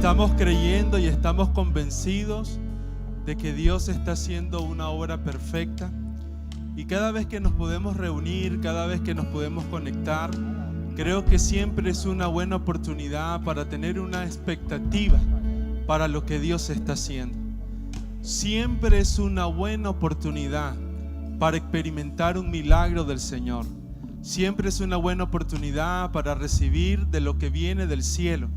Estamos creyendo y estamos convencidos de que Dios está haciendo una obra perfecta, y cada vez que nos podemos reunir, cada vez que nos podemos conectar, creo que siempre es una buena oportunidad para tener una expectativa para lo que Dios está haciendo. Siempre es una buena oportunidad para experimentar un milagro del Señor. Siempre es una buena oportunidad para recibir de lo que viene del cielo,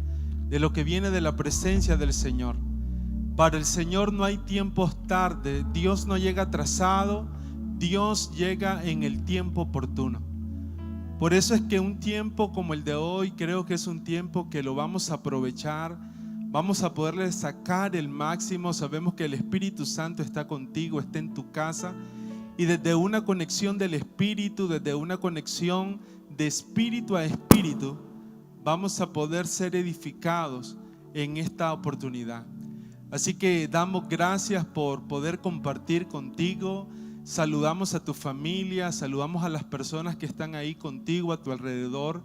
de lo que viene de la presencia del Señor. Para el Señor no hay tiempos tarde. Dios no llega atrasado, Dios llega en el tiempo oportuno. Por eso es que un tiempo como el de hoy creo que es un tiempo que lo vamos a aprovechar. Vamos a poderle sacar el máximo. Sabemos que el Espíritu Santo está contigo, está en tu casa, y desde una conexión del Espíritu, desde una conexión de espíritu a espíritu, vamos a poder ser edificados en esta oportunidad. Así que damos gracias por poder compartir contigo. Saludamos a tu familia, saludamos a las personas que están ahí contigo a tu alrededor,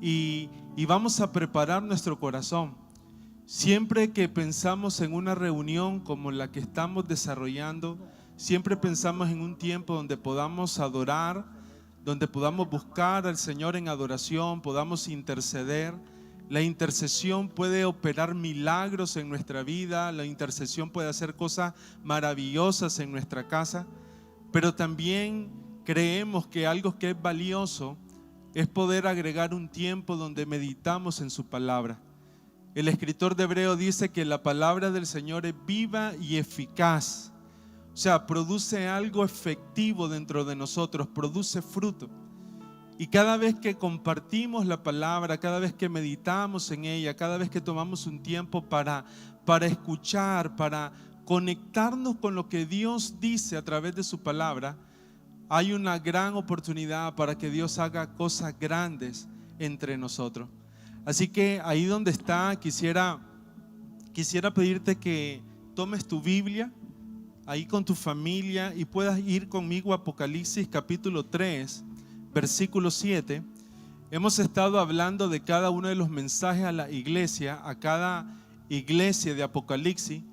y vamos a preparar nuestro corazón. Siempre que pensamos en una reunión como la que estamos desarrollando, siempre pensamos en un tiempo donde podamos adorar, donde podamos buscar al Señor en adoración, podamos interceder. La intercesión puede operar milagros en nuestra vida, la intercesión puede hacer cosas maravillosas en nuestra casa, pero también creemos que algo que es valioso es poder agregar un tiempo donde meditamos en su palabra. El escritor de Hebreo dice que la palabra del Señor es viva y eficaz. O sea, produce algo efectivo dentro de nosotros, produce fruto. Y cada vez que compartimos la palabra, cada vez que meditamos en ella, cada vez que tomamos un tiempo para escuchar, para conectarnos con lo que Dios dice a través de su palabra, hay una gran oportunidad para que Dios haga cosas grandes entre nosotros. Así que ahí donde está, quisiera pedirte que tomes tu Biblia ahí con tu familia y puedas ir conmigo a Apocalipsis capítulo 3, versículo 7. Hemos estado hablando de cada uno de los mensajes a la iglesia, a cada iglesia de Apocalipsis,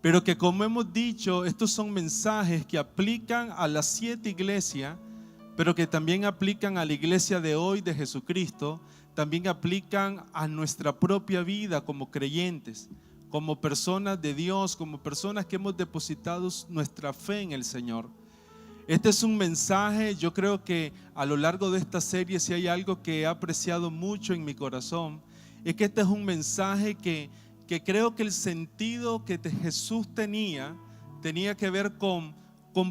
pero que, como hemos dicho, estos son mensajes que aplican a las 7 iglesias, pero que también aplican a la iglesia de hoy de Jesucristo, también aplican a nuestra propia vida como creyentes, como personas de Dios, como personas que hemos depositado nuestra fe en el Señor. Este es un mensaje, yo creo que a lo largo de esta serie, si hay algo que he apreciado mucho en mi corazón, es que este es un mensaje que creo que el sentido que Jesús tenía que ver con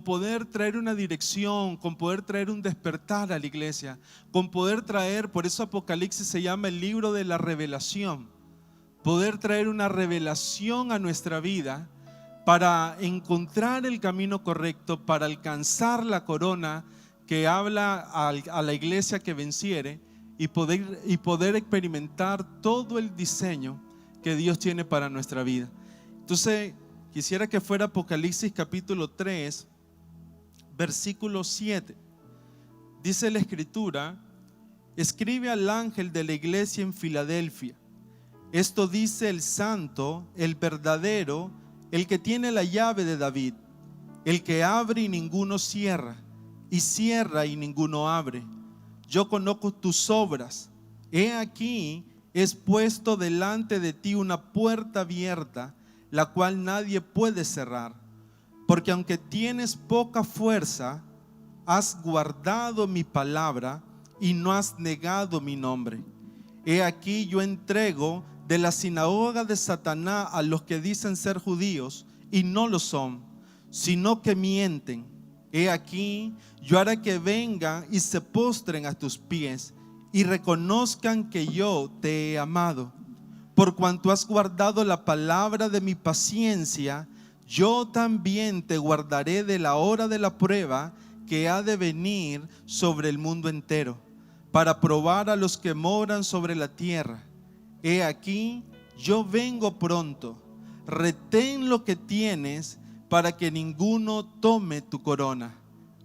poder traer una dirección, con poder traer un despertar a la iglesia, con poder traer, por eso Apocalipsis se llama el libro de la revelación, poder traer una revelación a nuestra vida para encontrar el camino correcto, para alcanzar la corona que habla a la iglesia que venciere, y poder experimentar todo el diseño que Dios tiene para nuestra vida. Entonces quisiera que fuera Apocalipsis capítulo 3, versículo 7. Dice la escritura: escribe al ángel de la iglesia en Filadelfia, esto dice el santo, el verdadero, el que tiene la llave de David, el que abre y ninguno cierra, y cierra y ninguno abre. Yo conozco tus obras. He aquí, es puesto delante de ti una puerta abierta, la cual nadie puede cerrar. Porque aunque tienes poca fuerza, has guardado mi palabra y no has negado mi nombre. He aquí, yo entrego de la sinagoga de Satanás a los que dicen ser judíos y no lo son, sino que mienten. He aquí, yo haré que vengan y se postren a tus pies y reconozcan que yo te he amado. Por cuanto has guardado la palabra de mi paciencia, yo también te guardaré de la hora de la prueba que ha de venir sobre el mundo entero, para probar a los que moran sobre la tierra. He aquí, yo vengo pronto. Retén lo que tienes para que ninguno tome tu corona.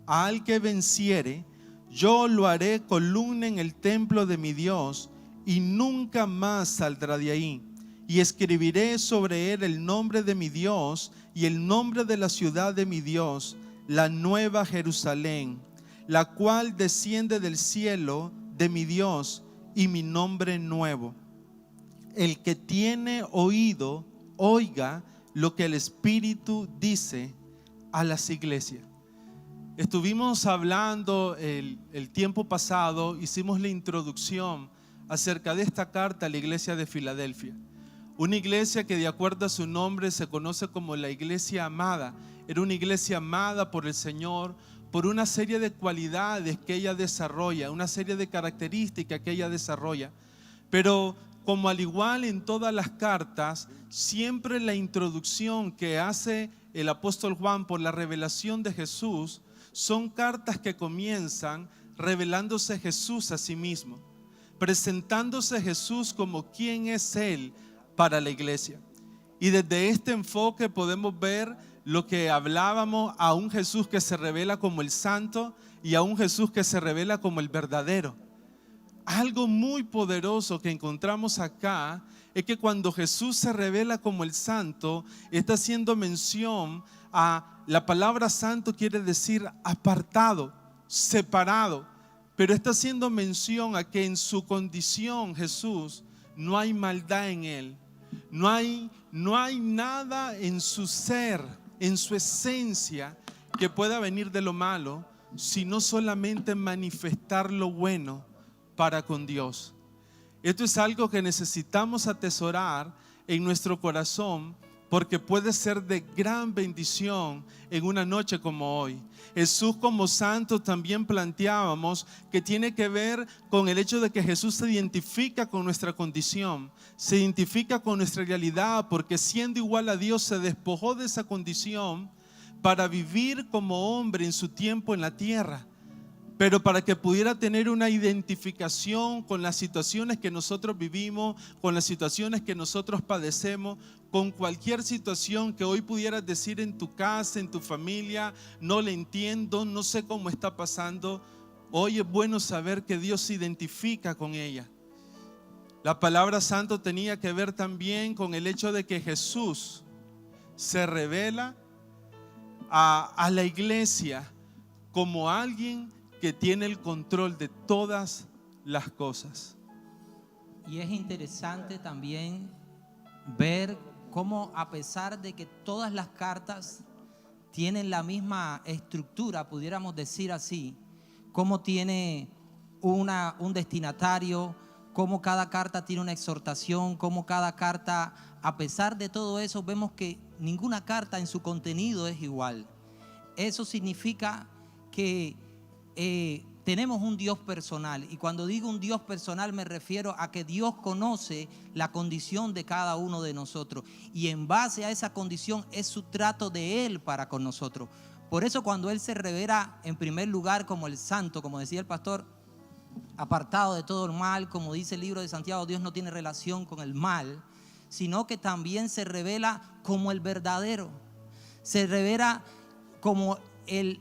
Al que venciere, yo lo haré columna en el templo de mi Dios, y nunca más saldrá de ahí. y escribiré sobre él el nombre de mi Dios y el nombre de la ciudad de mi Dios, la nueva Jerusalén, la cual desciende del cielo de mi Dios, y mi nombre nuevo. El que tiene oído, oiga lo que el Espíritu dice a las iglesias. Estuvimos hablando el tiempo pasado, hicimos la introducción acerca de esta carta a la iglesia de Filadelfia. Una iglesia que de acuerdo a su nombre se conoce como la iglesia amada. Era una iglesia amada por el Señor, por una serie de cualidades que ella desarrolla, una serie de características que ella desarrolla. Pero como al igual en todas las cartas, siempre la introducción que hace el apóstol Juan por la revelación de Jesús son cartas que comienzan revelándose Jesús a sí mismo, presentándose Jesús como quien es Él para la iglesia. Y desde este enfoque podemos ver lo que hablábamos, a un Jesús que se revela como el santo y a un Jesús que se revela como el verdadero. Algo muy poderoso que encontramos acá es que cuando Jesús se revela como el santo, está haciendo mención a la palabra santo, quiere decir apartado, separado, pero está haciendo mención a que en su condición Jesús no hay maldad en él, no hay nada en su ser, en su esencia que pueda venir de lo malo, sino solamente manifestar lo bueno para con Dios. Esto es algo que necesitamos atesorar en nuestro corazón, porque puede ser de gran bendición en una noche como hoy. Jesús como santo también planteábamos que tiene que ver con el hecho de que Jesús se identifica con nuestra condición, se identifica con nuestra realidad, porque siendo igual a Dios se despojó de esa condición para vivir como hombre en su tiempo en la tierra. Pero para que pudiera tener una identificación con las situaciones que nosotros vivimos, con las situaciones que nosotros padecemos, con cualquier situación que hoy pudieras decir en tu casa, en tu familia, no le entiendo, no sé cómo está pasando, hoy es bueno saber que Dios se identifica con ella. La palabra santo tenía que ver también con el hecho de que Jesús se revela a la iglesia como alguien que tiene el control de todas las cosas. Y es interesante también ver cómo, a pesar de que todas las cartas tienen la misma estructura, pudiéramos decir así, cómo tiene un destinatario, cómo cada carta tiene una exhortación, cómo cada carta, a pesar de todo eso, vemos que ninguna carta en su contenido es igual. Eso significa que tenemos un Dios personal, y cuando digo un Dios personal me refiero a que Dios conoce la condición de cada uno de nosotros, y en base a esa condición es su trato de Él para con nosotros. Por eso cuando Él se revela en primer lugar como el santo, como decía el pastor, apartado de todo el mal, como dice el libro de Santiago, Dios no tiene relación con el mal, sino que también se revela como el verdadero, se revela como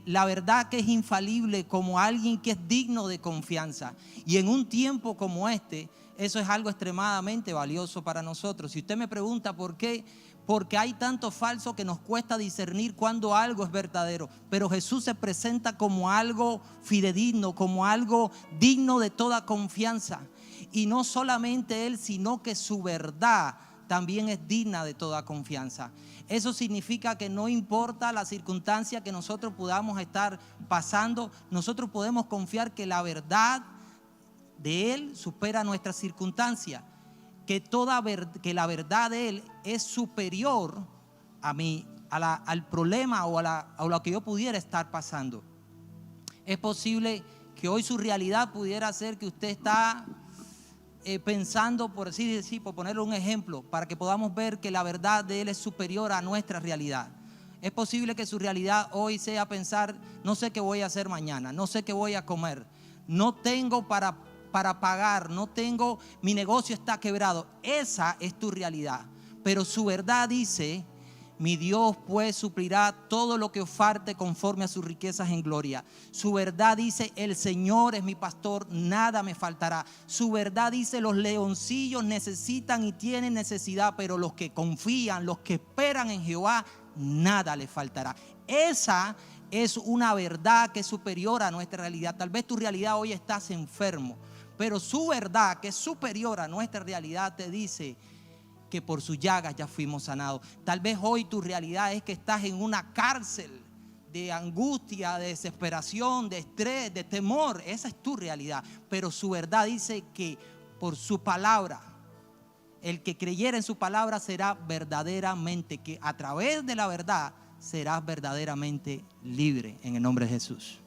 la verdad que es infalible, como alguien que es digno de confianza. Y en un tiempo como este, eso es algo extremadamente valioso para nosotros. Si usted me pregunta por qué, porque hay tanto falso que nos cuesta discernir cuando algo es verdadero, pero Jesús se presenta como algo fidedigno, como algo digno de toda confianza. Y no solamente Él, sino que su verdad también es digna de toda confianza. Eso significa que no importa la circunstancia que nosotros podamos estar pasando, nosotros podemos confiar que la verdad de Él supera nuestras circunstancias, que la verdad de Él es superior al problema o a lo que yo pudiera estar pasando. Es posible que hoy su realidad pudiera ser que usted está pensando, por así decir, por ponerle un ejemplo, para que podamos ver que la verdad de Él es superior a nuestra realidad. Es posible que su realidad hoy sea pensar, no sé qué voy a hacer mañana, no sé qué voy a comer, no tengo para pagar, no tengo, mi negocio está quebrado. Esa es tu realidad. Pero su verdad dice, Mi Dios pues suplirá todo lo que os falte conforme a sus riquezas en gloria. Su verdad dice, el Señor es mi pastor, nada me faltará. Su verdad dice, los leoncillos necesitan y tienen necesidad, pero los que confían, los que esperan en Jehová, nada les faltará. Esa es una verdad que es superior a nuestra realidad. Tal vez tu realidad hoy estás enfermo, pero su verdad, que es superior a nuestra realidad, te dice que por sus llagas ya fuimos sanados. Tal vez hoy tu realidad es que estás en una cárcel de angustia, de desesperación, de estrés, de temor. Esa es tu realidad. Pero su verdad dice que por su palabra, el que creyera en su palabra será verdaderamente, que a través de la verdad serás verdaderamente libre en el nombre de Jesús.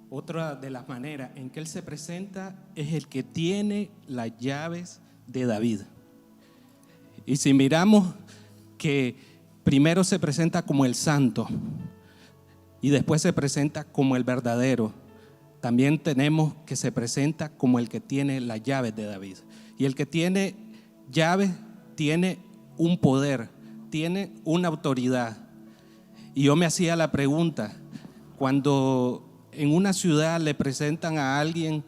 Otra de las maneras en que Él se presenta es el que tiene las llaves de David. Y si miramos que primero se presenta como el santo y después se presenta como el verdadero, también tenemos que se presenta como el que tiene las llaves de David. Y el que tiene llaves tiene un poder, tiene una autoridad. Y yo me hacía la pregunta, cuando en una ciudad le presentan a alguien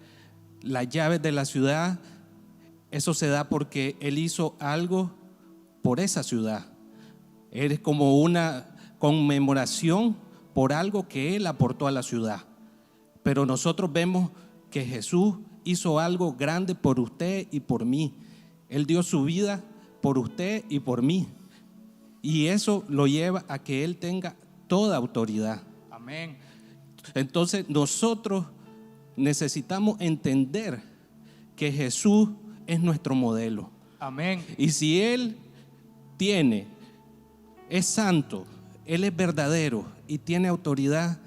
las llaves de la ciudad, eso se da porque él hizo algo por esa ciudad. Es como una conmemoración por algo que él aportó a la ciudad. Pero nosotros vemos que Jesús hizo algo grande por usted y por mí. Él dio su vida por usted y por mí. Y eso lo lleva a que Él tenga toda autoridad. Amén. Entonces nosotros necesitamos entender que Jesús es nuestro modelo. Amén. Y si Él es santo, Él es verdadero y tiene autoridad,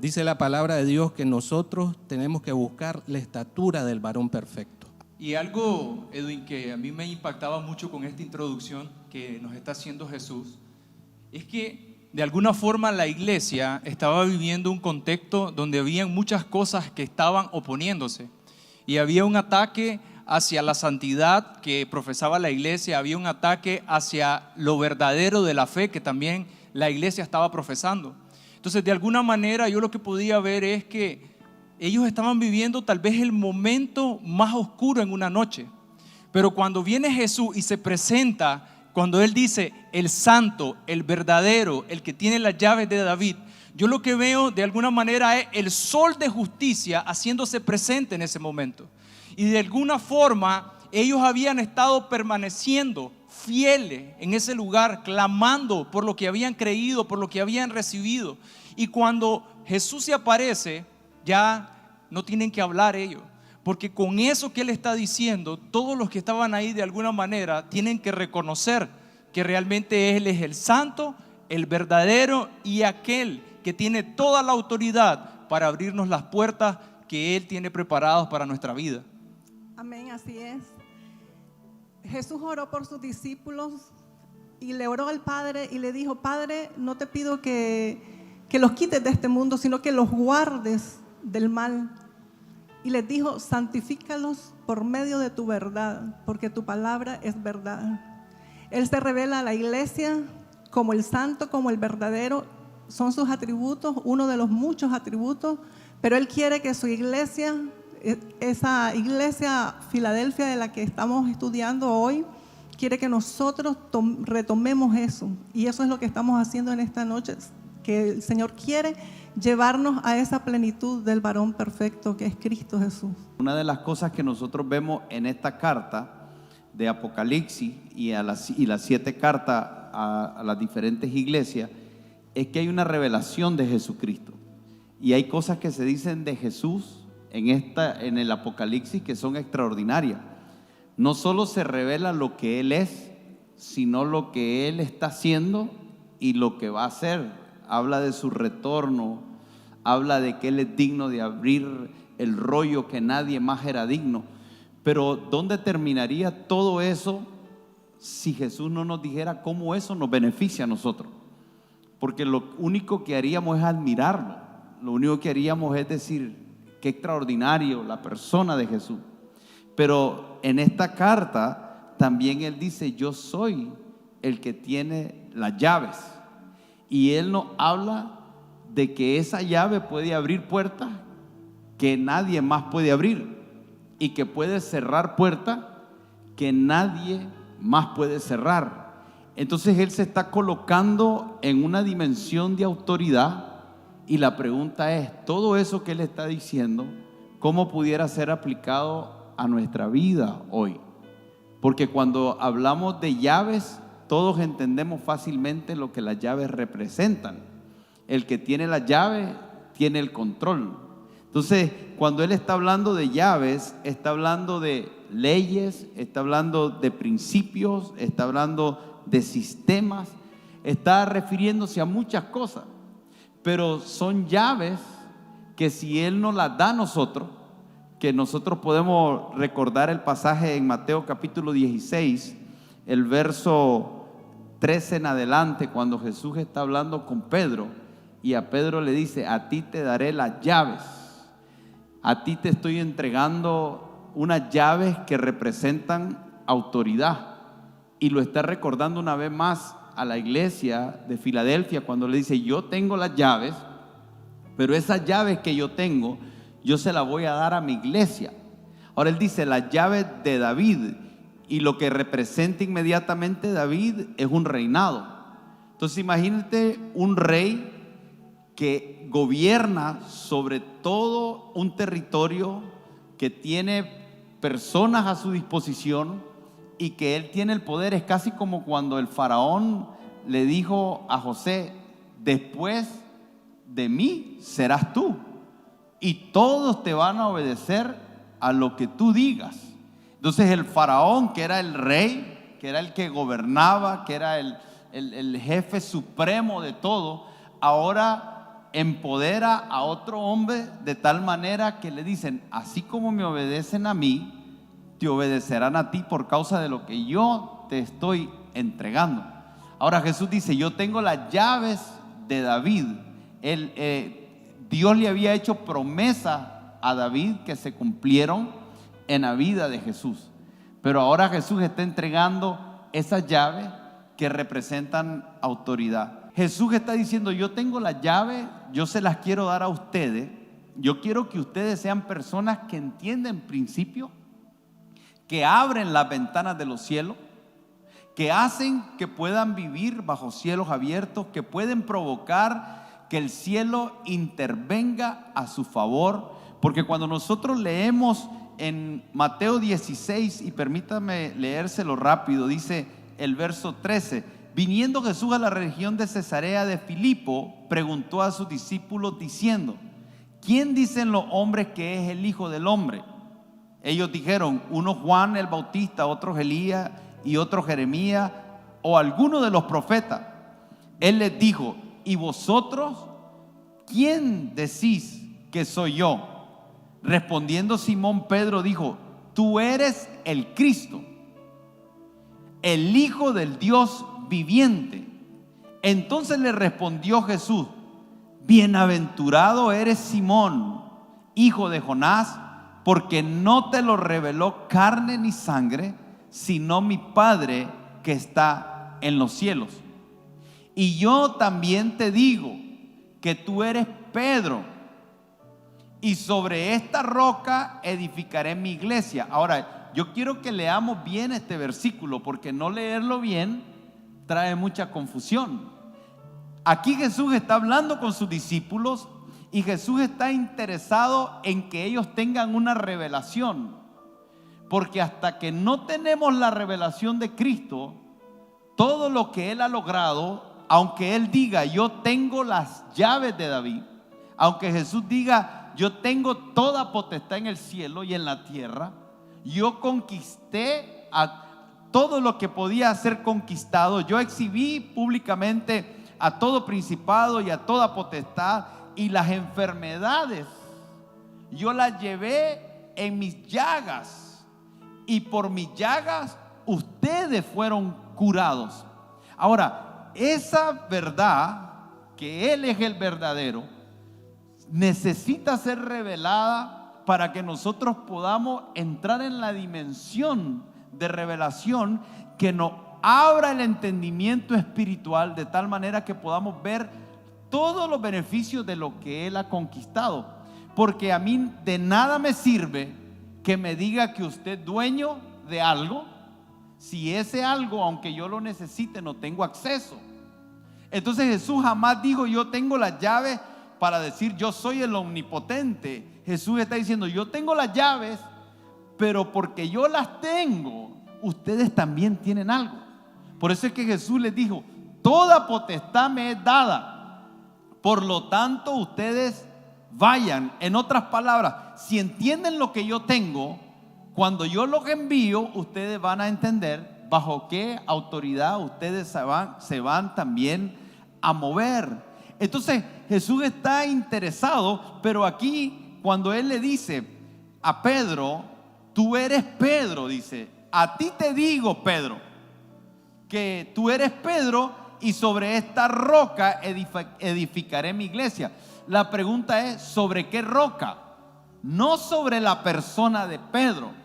dice la palabra de Dios que nosotros tenemos que buscar la estatura del varón perfecto. Y algo, Edwin, que a mí me impactaba mucho con esta introducción que nos está haciendo Jesús, es que de alguna forma la iglesia estaba viviendo un contexto donde habían muchas cosas que estaban oponiéndose. Y había un ataque hacia la santidad que profesaba la iglesia, había un ataque hacia lo verdadero de la fe que también la iglesia estaba profesando. Entonces, de alguna manera yo lo que podía ver es que ellos estaban viviendo tal vez el momento más oscuro en una noche. Pero cuando viene Jesús y se presenta, cuando Él dice el santo, el verdadero, el que tiene las llaves de David, yo lo que veo de alguna manera es el sol de justicia haciéndose presente en ese momento. Y de alguna forma ellos habían estado permaneciendo fieles en ese lugar, clamando por lo que habían creído, por lo que habían recibido. Y cuando Jesús se aparece, ya no tienen que hablar ellos, porque con eso que Él está diciendo, todos los que estaban ahí de alguna manera tienen que reconocer que realmente Él es el santo, el verdadero y aquel que tiene toda la autoridad para abrirnos las puertas que Él tiene preparadas para nuestra vida. Amén, así es. Jesús oró por sus discípulos y le oró al Padre y le dijo: Padre, no te pido que los quites de este mundo, sino que los guardes del mal. Y les dijo: santifícalos por medio de tu verdad, porque tu palabra es verdad. Él se revela a la iglesia como el santo, como el verdadero. Son sus atributos, uno de los muchos atributos, pero Él quiere que su iglesia, esa iglesia Filadelfia de la que estamos estudiando hoy, quiere que nosotros retomemos eso. Y eso es lo que estamos haciendo en esta noche, que el Señor quiere llevarnos a esa plenitud del varón perfecto que es Cristo Jesús. Una de las cosas que nosotros vemos en esta carta de Apocalipsis y las 7 cartas a las diferentes iglesias es que hay una revelación de Jesucristo y hay cosas que se dicen de Jesús en el Apocalipsis que son extraordinarias. No solo se revela lo que Él es, sino lo que Él está haciendo y lo que va a hacer. Habla de su retorno, habla de que Él es digno de abrir el rollo que nadie más era digno. Pero ¿dónde terminaría todo eso si Jesús no nos dijera cómo eso nos beneficia a nosotros? Porque lo único que haríamos es admirarlo, lo único que haríamos es decir, qué extraordinario la persona de Jesús. Pero en esta carta también Él dice: yo soy el que tiene las llaves. Y Él nos habla de que esa llave puede abrir puertas que nadie más puede abrir y que puede cerrar puertas que nadie más puede cerrar. Entonces Él se está colocando en una dimensión de autoridad y la pregunta es, todo eso que Él está diciendo, ¿cómo pudiera ser aplicado a nuestra vida hoy? Porque cuando hablamos de llaves, todos entendemos fácilmente lo que las llaves representan. El que tiene la llave tiene el control. Entonces, cuando Él está hablando de llaves, está hablando de leyes, está hablando de principios, está hablando de sistemas, está refiriéndose a muchas cosas. Pero son llaves que si Él nos las da a nosotros, que nosotros podemos recordar el pasaje en Mateo capítulo 16, el verso 13 en adelante, cuando Jesús está hablando con Pedro y a Pedro le dice, a ti te daré las llaves, a ti te estoy entregando unas llaves que representan autoridad. Y lo está recordando una vez más a la iglesia de Filadelfia cuando le dice, yo tengo las llaves, pero esas llaves que yo tengo, yo se las voy a dar a mi iglesia. Ahora Él dice, las llaves de David, y lo que representa inmediatamente David es un reinado. Entonces imagínate un rey que gobierna sobre todo un territorio, que tiene personas a su disposición y que él tiene el poder. Es casi como cuando el faraón le dijo a José, después de mí serás tú y todos te van a obedecer a lo que tú digas. Entonces el faraón, que era el rey, que era el que gobernaba, que era el jefe supremo de todo, ahora empodera a otro hombre de tal manera que le dicen, así como me obedecen a mí, te obedecerán a ti por causa de lo que yo te estoy entregando. Ahora Jesús dice, yo tengo las llaves de David. Dios le había hecho promesas a David que se cumplieron en la vida de Jesús. Pero ahora Jesús está entregando esas llaves que representan autoridad. Jesús está diciendo, yo tengo las llaves, yo se las quiero dar a ustedes. Yo quiero que ustedes sean personas que entienden principios, que abren las ventanas de los cielos, que hacen que puedan vivir bajo cielos abiertos, que pueden provocar que el cielo intervenga a su favor. Porque cuando nosotros leemos en Mateo 16, y permítame leérselo rápido, dice el verso 13, viniendo Jesús a la región de Cesarea de Filipo, preguntó a sus discípulos diciendo, ¿quién dicen los hombres que es el Hijo del Hombre? Ellos dijeron, uno Juan el Bautista, otros Elías y otros Jeremías o alguno de los profetas. Él les dijo, ¿y vosotros quién decís que soy yo? Respondiendo Simón Pedro dijo, tú eres el Cristo, el Hijo del Dios viviente. Entonces le respondió Jesús, bienaventurado eres Simón, hijo de Jonás, porque no te lo reveló carne ni sangre, sino mi Padre que está en los cielos. Y yo también te digo que tú eres Pedro, y sobre esta roca edificaré mi iglesia. Ahora, yo quiero que leamos bien este versículo, porque no leerlo bien trae mucha confusión. Aquí Jesús está hablando con sus discípulos y Jesús está interesado en que ellos tengan una revelación, porque hasta que no tenemos la revelación de Cristo, todo lo que Él ha logrado, aunque Él diga yo tengo las llaves de David, aunque Jesús diga yo tengo toda potestad en el cielo y en la tierra, yo conquisté a todo lo que podía ser conquistado, yo exhibí públicamente a todo principado y a toda potestad, y las enfermedades yo las llevé en mis llagas, y por mis llagas ustedes fueron curados. Ahora, esa verdad, que Él es el verdadero, necesita ser revelada para que nosotros podamos entrar en la dimensión de revelación que nos abra el entendimiento espiritual de tal manera que podamos ver todos los beneficios de lo que Él ha conquistado. Porque a mí de nada me sirve que me diga que usted es dueño de algo, si ese algo, aunque yo lo necesite, no tengo acceso. Entonces Jesús jamás dijo: yo tengo las llaves para decir yo soy el omnipotente. Jesús está diciendo: yo tengo las llaves, pero porque yo las tengo, ustedes también tienen algo. Por eso es que Jesús les dijo: toda potestad me es dada, por lo tanto ustedes vayan. En otras palabras, si entienden lo que yo tengo, cuando yo los envío, ustedes van a entender bajo qué autoridad ustedes se van también a mover. Entonces Jesús está interesado, pero aquí cuando Él le dice a Pedro: tú eres Pedro, dice: a ti te digo, Pedro, que tú eres Pedro, y sobre esta roca edificaré mi iglesia. La pregunta es: ¿sobre qué roca? No sobre la persona de Pedro.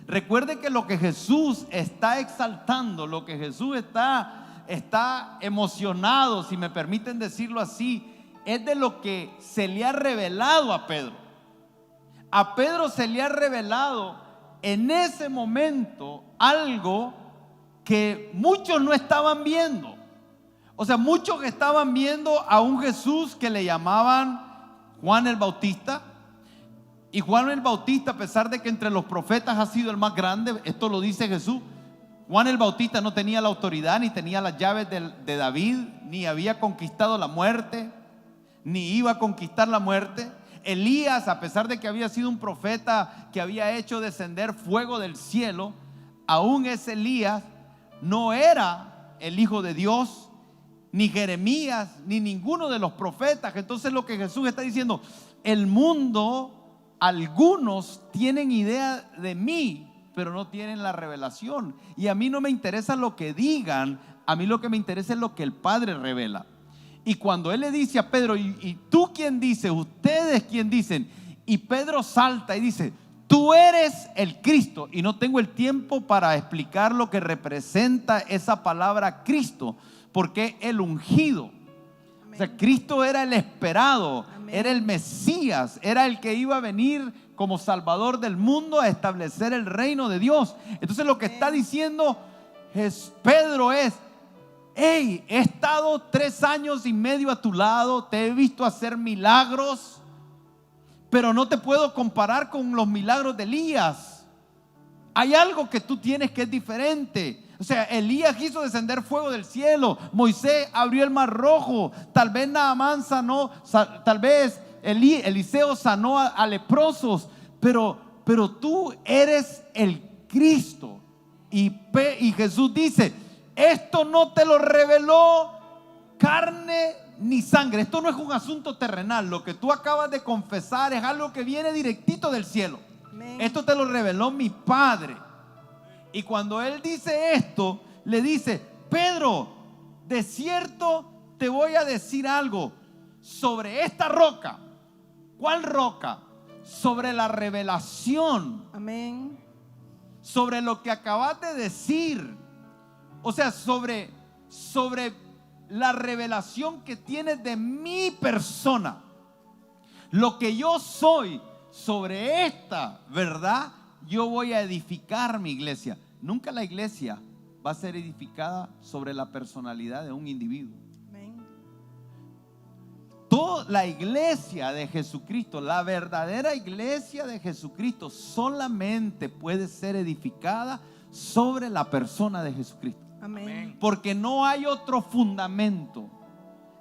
Recuerde que lo que Jesús está exaltando, lo que Jesús está emocionado, si me permiten decirlo así, es de lo que se le ha revelado a Pedro. A Pedro se le ha revelado en ese momento algo que muchos no estaban viendo. O sea, muchos estaban viendo a un Jesús que le llamaban Juan el Bautista. Y Juan el Bautista, a pesar de que entre los profetas ha sido el más grande, esto lo dice Jesús, Juan el Bautista no tenía la autoridad, ni tenía las llaves de David, ni había conquistado la muerte, ni iba a conquistar la muerte. Elías, a pesar de que había sido un profeta que había hecho descender fuego del cielo, aún ese Elías no era el Hijo de Dios, ni Jeremías, ni ninguno de los profetas. Entonces lo que Jesús está diciendo: el mundo, algunos tienen idea de mí, pero no tienen la revelación. Y a mí no me interesa lo que digan, a mí lo que me interesa es lo que el Padre revela. Y cuando Él le dice a Pedro: ¿y tú quién dices? ¿Ustedes quién dicen? Y Pedro salta y dice: tú eres el Cristo. Y no tengo el tiempo para explicar lo que representa esa palabra Cristo, porque el ungido. Amén. O sea, Cristo era el esperado. Amén. Era el Mesías, era el que iba a venir como Salvador del mundo a establecer el reino de Dios. Entonces lo que está diciendo Pedro es: hey, he estado 3 años y medio a tu lado, te he visto hacer milagros, pero no te puedo comparar con los milagros de Elías. Hay algo que tú tienes que es diferente. O sea, Elías hizo descender fuego del cielo, Moisés abrió el mar rojo, tal vez Naamán sanó, tal vez Eliseo sanó a leprosos, pero tú eres el Cristo. Y Jesús dice: esto no te lo reveló carne ni sangre. Esto no es un asunto terrenal. Lo que tú acabas de confesar es algo que viene directito del cielo. Amén. Esto te lo reveló mi Padre. Y cuando Él dice esto, le dice: Pedro, de cierto te voy a decir algo sobre esta roca. ¿Cuál roca? Sobre la revelación. Amén. Sobre lo que acabas de decir. O sea, sobre la revelación que tienes de mi persona. Lo que yo soy, sobre esta verdad, yo voy a edificar mi iglesia. Nunca la iglesia va a ser edificada sobre la personalidad de un individuo. Amén. Toda la iglesia de Jesucristo, la verdadera iglesia de Jesucristo, solamente puede ser edificada sobre la persona de Jesucristo. Amén. Porque no hay otro fundamento.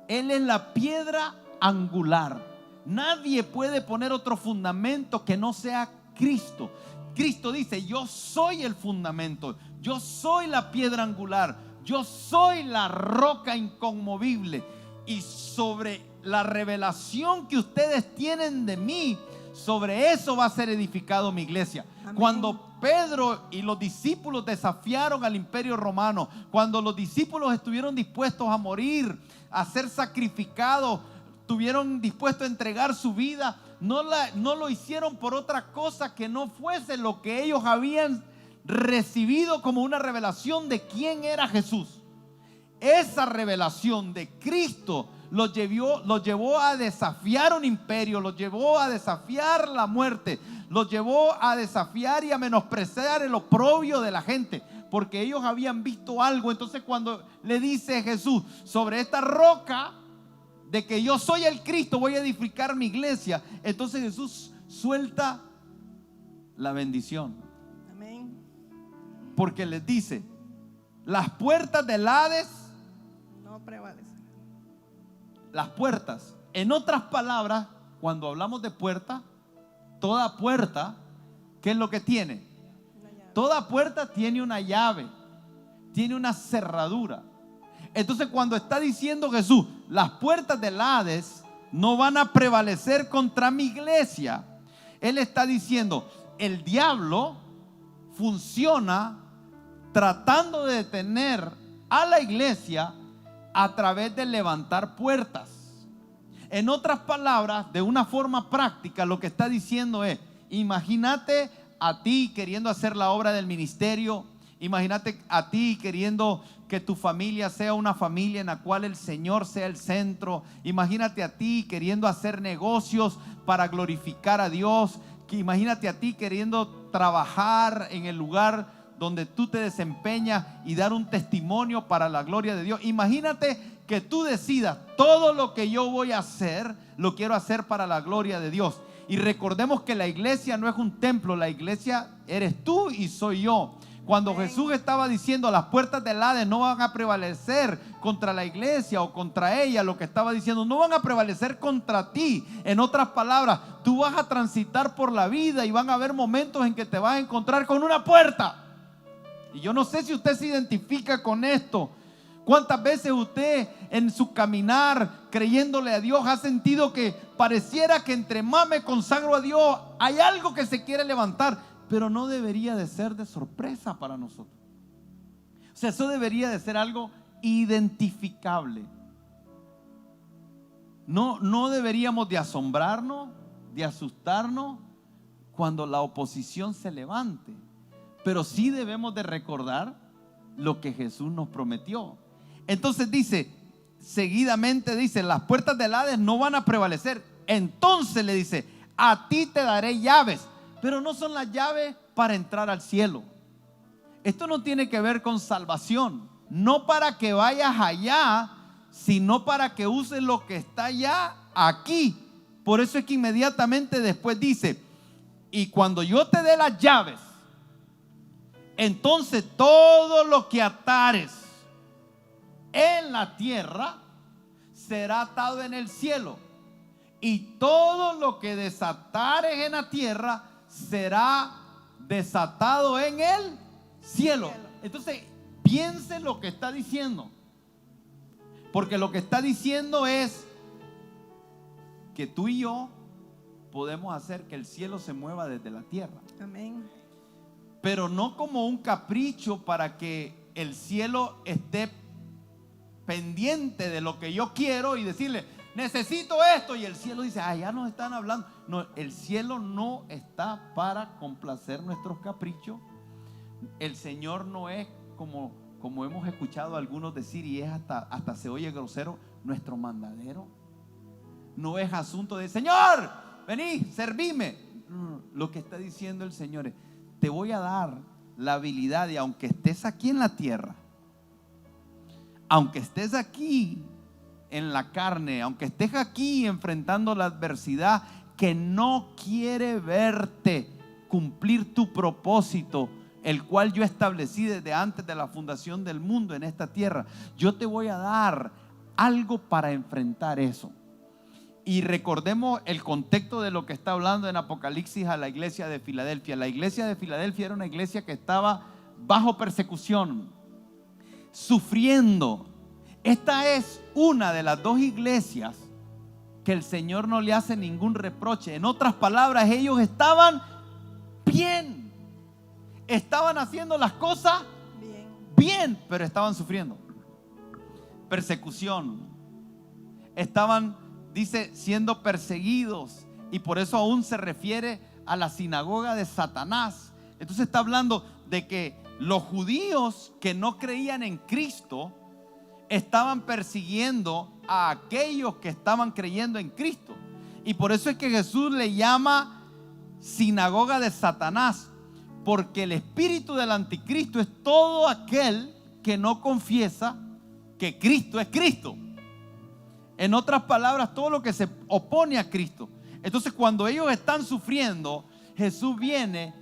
Él es la piedra angular. Nadie puede poner otro fundamento que no sea Cristo. Cristo dice: yo soy el fundamento, yo soy la piedra angular, yo soy la roca inconmovible. Y sobre la revelación que ustedes tienen de mí, sobre eso va a ser edificado mi iglesia. Amén. Cuando Pedro y los discípulos desafiaron al imperio romano, cuando los discípulos estuvieron dispuestos a morir, a ser sacrificados, estuvieron dispuestos a entregar su vida, no lo hicieron por otra cosa que no fuese lo que ellos habían recibido como una revelación de quién era Jesús. Esa revelación de Cristo los llevó a desafiar un imperio, los llevó a desafiar la muerte, los llevó a desafiar y a menospreciar el oprobio de la gente, porque ellos habían visto algo. Entonces cuando le dice Jesús, sobre esta roca de que yo soy el Cristo voy a edificar mi iglesia, entonces Jesús suelta la bendición. Amén. Porque les dice, las puertas del Hades No prevalece. las puertas. En otras palabras, cuando hablamos de puerta, toda puerta, ¿qué es lo que tiene? Toda puerta tiene una llave, tiene una cerradura. Entonces cuando está diciendo Jesús, las puertas del Hades no van a prevalecer contra mi iglesia, Él está diciendo, el diablo funciona tratando de detener a la iglesia a través de levantar puertas. En otras palabras, de una forma práctica, lo que está diciendo es, imagínate a ti queriendo hacer la obra del ministerio, imagínate a ti queriendo que tu familia sea una familia en la cual el Señor sea el centro, imagínate a ti queriendo hacer negocios para glorificar a Dios, imagínate a ti queriendo trabajar en el lugar donde tú te desempeñas y dar un testimonio para la gloria de Dios. Imagínate que tú decidas, todo lo que yo voy a hacer, lo quiero hacer para la gloria de Dios. Y recordemos que la iglesia no es un templo, la iglesia eres tú y soy yo. Cuando Jesús estaba diciendo las puertas del Hades no van a prevalecer contra la iglesia o contra ella, lo que estaba diciendo, no van a prevalecer contra ti. En otras palabras, tú vas a transitar por la vida y van a haber momentos en que te vas a encontrar con una puerta. Y yo no sé si usted se identifica con esto. ¿Cuántas veces usted en su caminar creyéndole a Dios ha sentido que pareciera que entre más me consagro a Dios hay algo que se quiere levantar? Pero no debería de ser de sorpresa para nosotros. O sea, eso debería de ser algo identificable. No deberíamos de asombrarnos, de asustarnos cuando la oposición se levante. Pero sí debemos de recordar lo que Jesús nos prometió. Entonces dice, seguidamente dice, las puertas del Hades no van a prevalecer. Entonces le dice, a ti te daré llaves. Pero no son las llaves para entrar al cielo. Esto no tiene que ver con salvación. No para que vayas allá, sino para que uses lo que está allá aquí. Por eso es que inmediatamente después dice, y cuando yo te dé las llaves, entonces todo lo que atares en la tierra será atado en el cielo, y todo lo que desatares en la tierra será desatado en el cielo. Entonces piense lo que está diciendo, porque lo que está diciendo es que tú y yo podemos hacer que el cielo se mueva desde la tierra. Amén. Pero no como un capricho para que el cielo esté pendiente de lo que yo quiero y decirle, necesito esto, y el cielo dice, ya nos están hablando. No, el cielo no está para complacer nuestros caprichos. El Señor no es como hemos escuchado a algunos decir, y es hasta se oye grosero, nuestro mandadero. No es asunto de, Señor, vení, servime. No, lo que está diciendo el Señor es, te voy a dar la habilidad de, aunque estés aquí en la tierra, aunque estés aquí en la carne, aunque estés aquí enfrentando la adversidad que no quiere verte cumplir tu propósito, el cual yo establecí desde antes de la fundación del mundo en esta tierra, yo te voy a dar algo para enfrentar eso. Y recordemos el contexto de lo que está hablando en Apocalipsis a la iglesia de Filadelfia. La iglesia de Filadelfia era una iglesia que estaba bajo persecución, sufriendo. Esta es una de las dos iglesias que el Señor no le hace ningún reproche. En otras palabras, ellos estaban bien, estaban haciendo las cosas bien, pero estaban sufriendo persecución. Estaban, dice, siendo perseguidos, y por eso aún se refiere a la sinagoga de Satanás. Entonces está hablando de que los judíos que no creían en Cristo estaban persiguiendo a aquellos que estaban creyendo en Cristo. Y por eso es que Jesús le llama sinagoga de Satanás, porque el espíritu del anticristo es todo aquel que no confiesa que Cristo es Cristo. En otras palabras, todo lo que se opone a Cristo. Entonces, cuando ellos están sufriendo, Jesús viene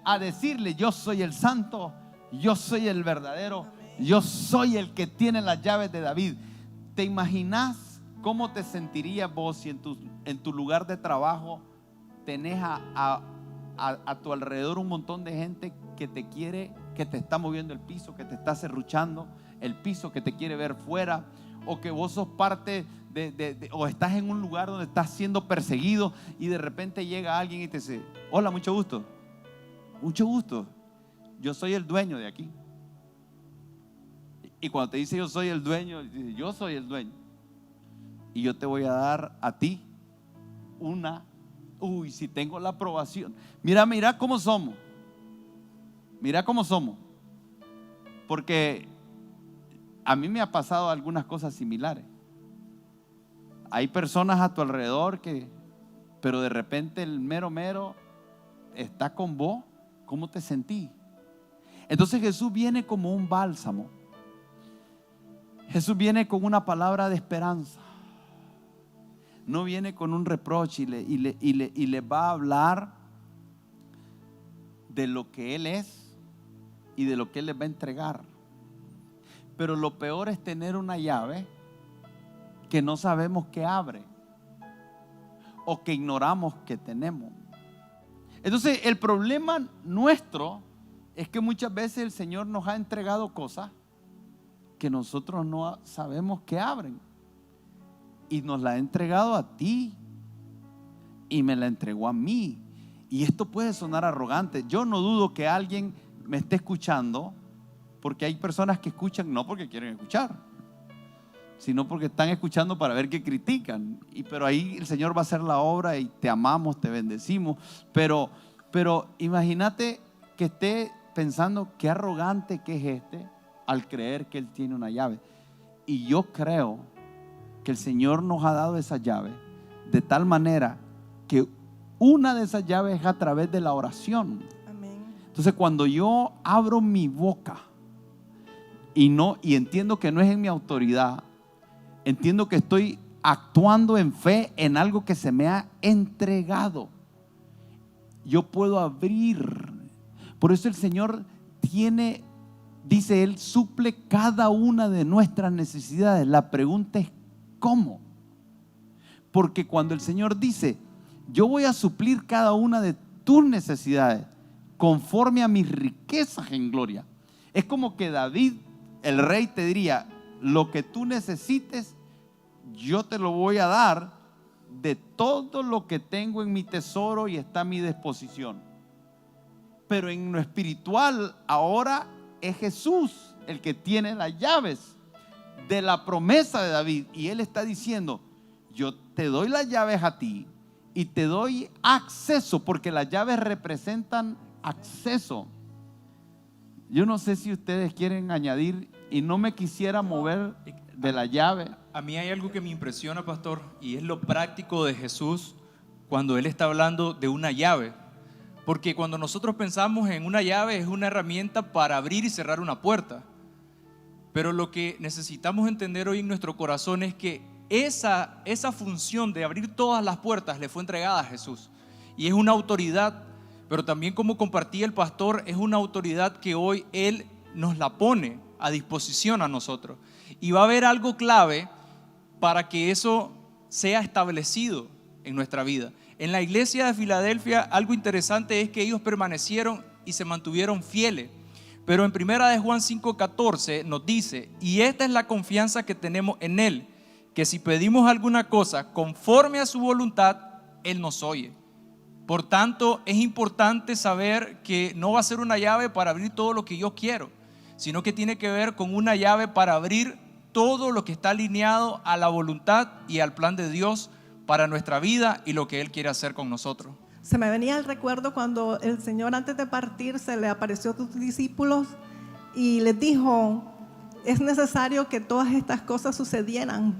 a decirle: yo soy el santo, yo soy el verdadero, yo soy el que tiene las llaves de David. ¿Te imaginas cómo te sentirías vos si en tu lugar de trabajo tenés a tu alrededor un montón de gente que te quiere, que te está moviendo el piso, que te está serruchando el piso, que te quiere ver fuera, o que vos sos parte o estás en un lugar donde estás siendo perseguido y de repente llega alguien y te dice: hola, mucho gusto, yo soy el dueño de aquí? Y cuando te dice yo soy el dueño, dice: yo soy el dueño y yo te voy a dar a ti si tengo la aprobación. Mira cómo somos. Porque a mí me ha pasado algunas cosas similares. Hay personas a tu alrededor pero de repente el mero está con vos. ¿Cómo te sentís? Entonces Jesús viene como un bálsamo. Jesús viene con una palabra de esperanza. No viene con un reproche y le va a hablar de lo que Él es y de lo que Él les va a entregar. Pero lo peor es tener una llave que no sabemos que abre o que ignoramos que tenemos. Entonces, el problema nuestro es que muchas veces el Señor nos ha entregado cosas que nosotros no sabemos que abren, y nos la ha entregado a ti y me la entregó a mí. Y esto puede sonar arrogante. Yo no dudo que alguien me esté escuchando, porque hay personas que escuchan no porque quieren escuchar, sino porque están escuchando para ver qué critican. Pero ahí el Señor va a hacer la obra y te amamos, te bendecimos. Pero imagínate que esté pensando: qué arrogante que es este al creer que Él tiene una llave. Y yo creo que el Señor nos ha dado esa llave de tal manera que una de esas llaves es a través de la oración. Amén. Entonces, cuando yo abro mi boca y entiendo que no es en mi autoridad, entiendo que estoy actuando en fe en algo que se me ha entregado, yo puedo abrir. Por eso el Señor dice Él suple cada una de nuestras necesidades. La pregunta es ¿cómo? Porque cuando el Señor dice: yo voy a suplir cada una de tus necesidades conforme a mis riquezas en gloria, es como que David, el rey, te diría: lo que tú necesites, yo te lo voy a dar de todo lo que tengo en mi tesoro y está a mi disposición. Pero en lo espiritual ahora es Jesús el que tiene las llaves de la promesa de David, y Él está diciendo: yo te doy las llaves a ti y te doy acceso, porque las llaves representan acceso. Yo no sé si ustedes quieren añadir, y no me quisiera mover de la llave. A mí hay algo que me impresiona, pastor, y es lo práctico de Jesús cuando Él está hablando de una llave. Porque cuando nosotros pensamos en una llave, es una herramienta para abrir y cerrar una puerta. Pero lo que necesitamos entender hoy en nuestro corazón es que esa función de abrir todas las puertas le fue entregada a Jesús. Y es una autoridad, pero también, como compartía el pastor, es una autoridad que hoy Él nos la pone a disposición a nosotros. Y va a haber algo clave para que eso sea establecido en nuestra vida. En la iglesia de Filadelfia, algo interesante es que ellos permanecieron y se mantuvieron fieles. Pero en 1 de Juan 5:14 nos dice: y esta es la confianza que tenemos en Él, que si pedimos alguna cosa conforme a su voluntad, Él nos oye. Por tanto, es importante saber que no va a ser una llave para abrir todo lo que yo quiero, sino que tiene que ver con una llave para abrir todo lo que está alineado a la voluntad y al plan de Dios para nuestra vida y lo que Él quiere hacer con nosotros. Se me venía el recuerdo cuando el Señor antes de partir se le apareció a sus discípulos y les dijo: es necesario que todas estas cosas sucedieran,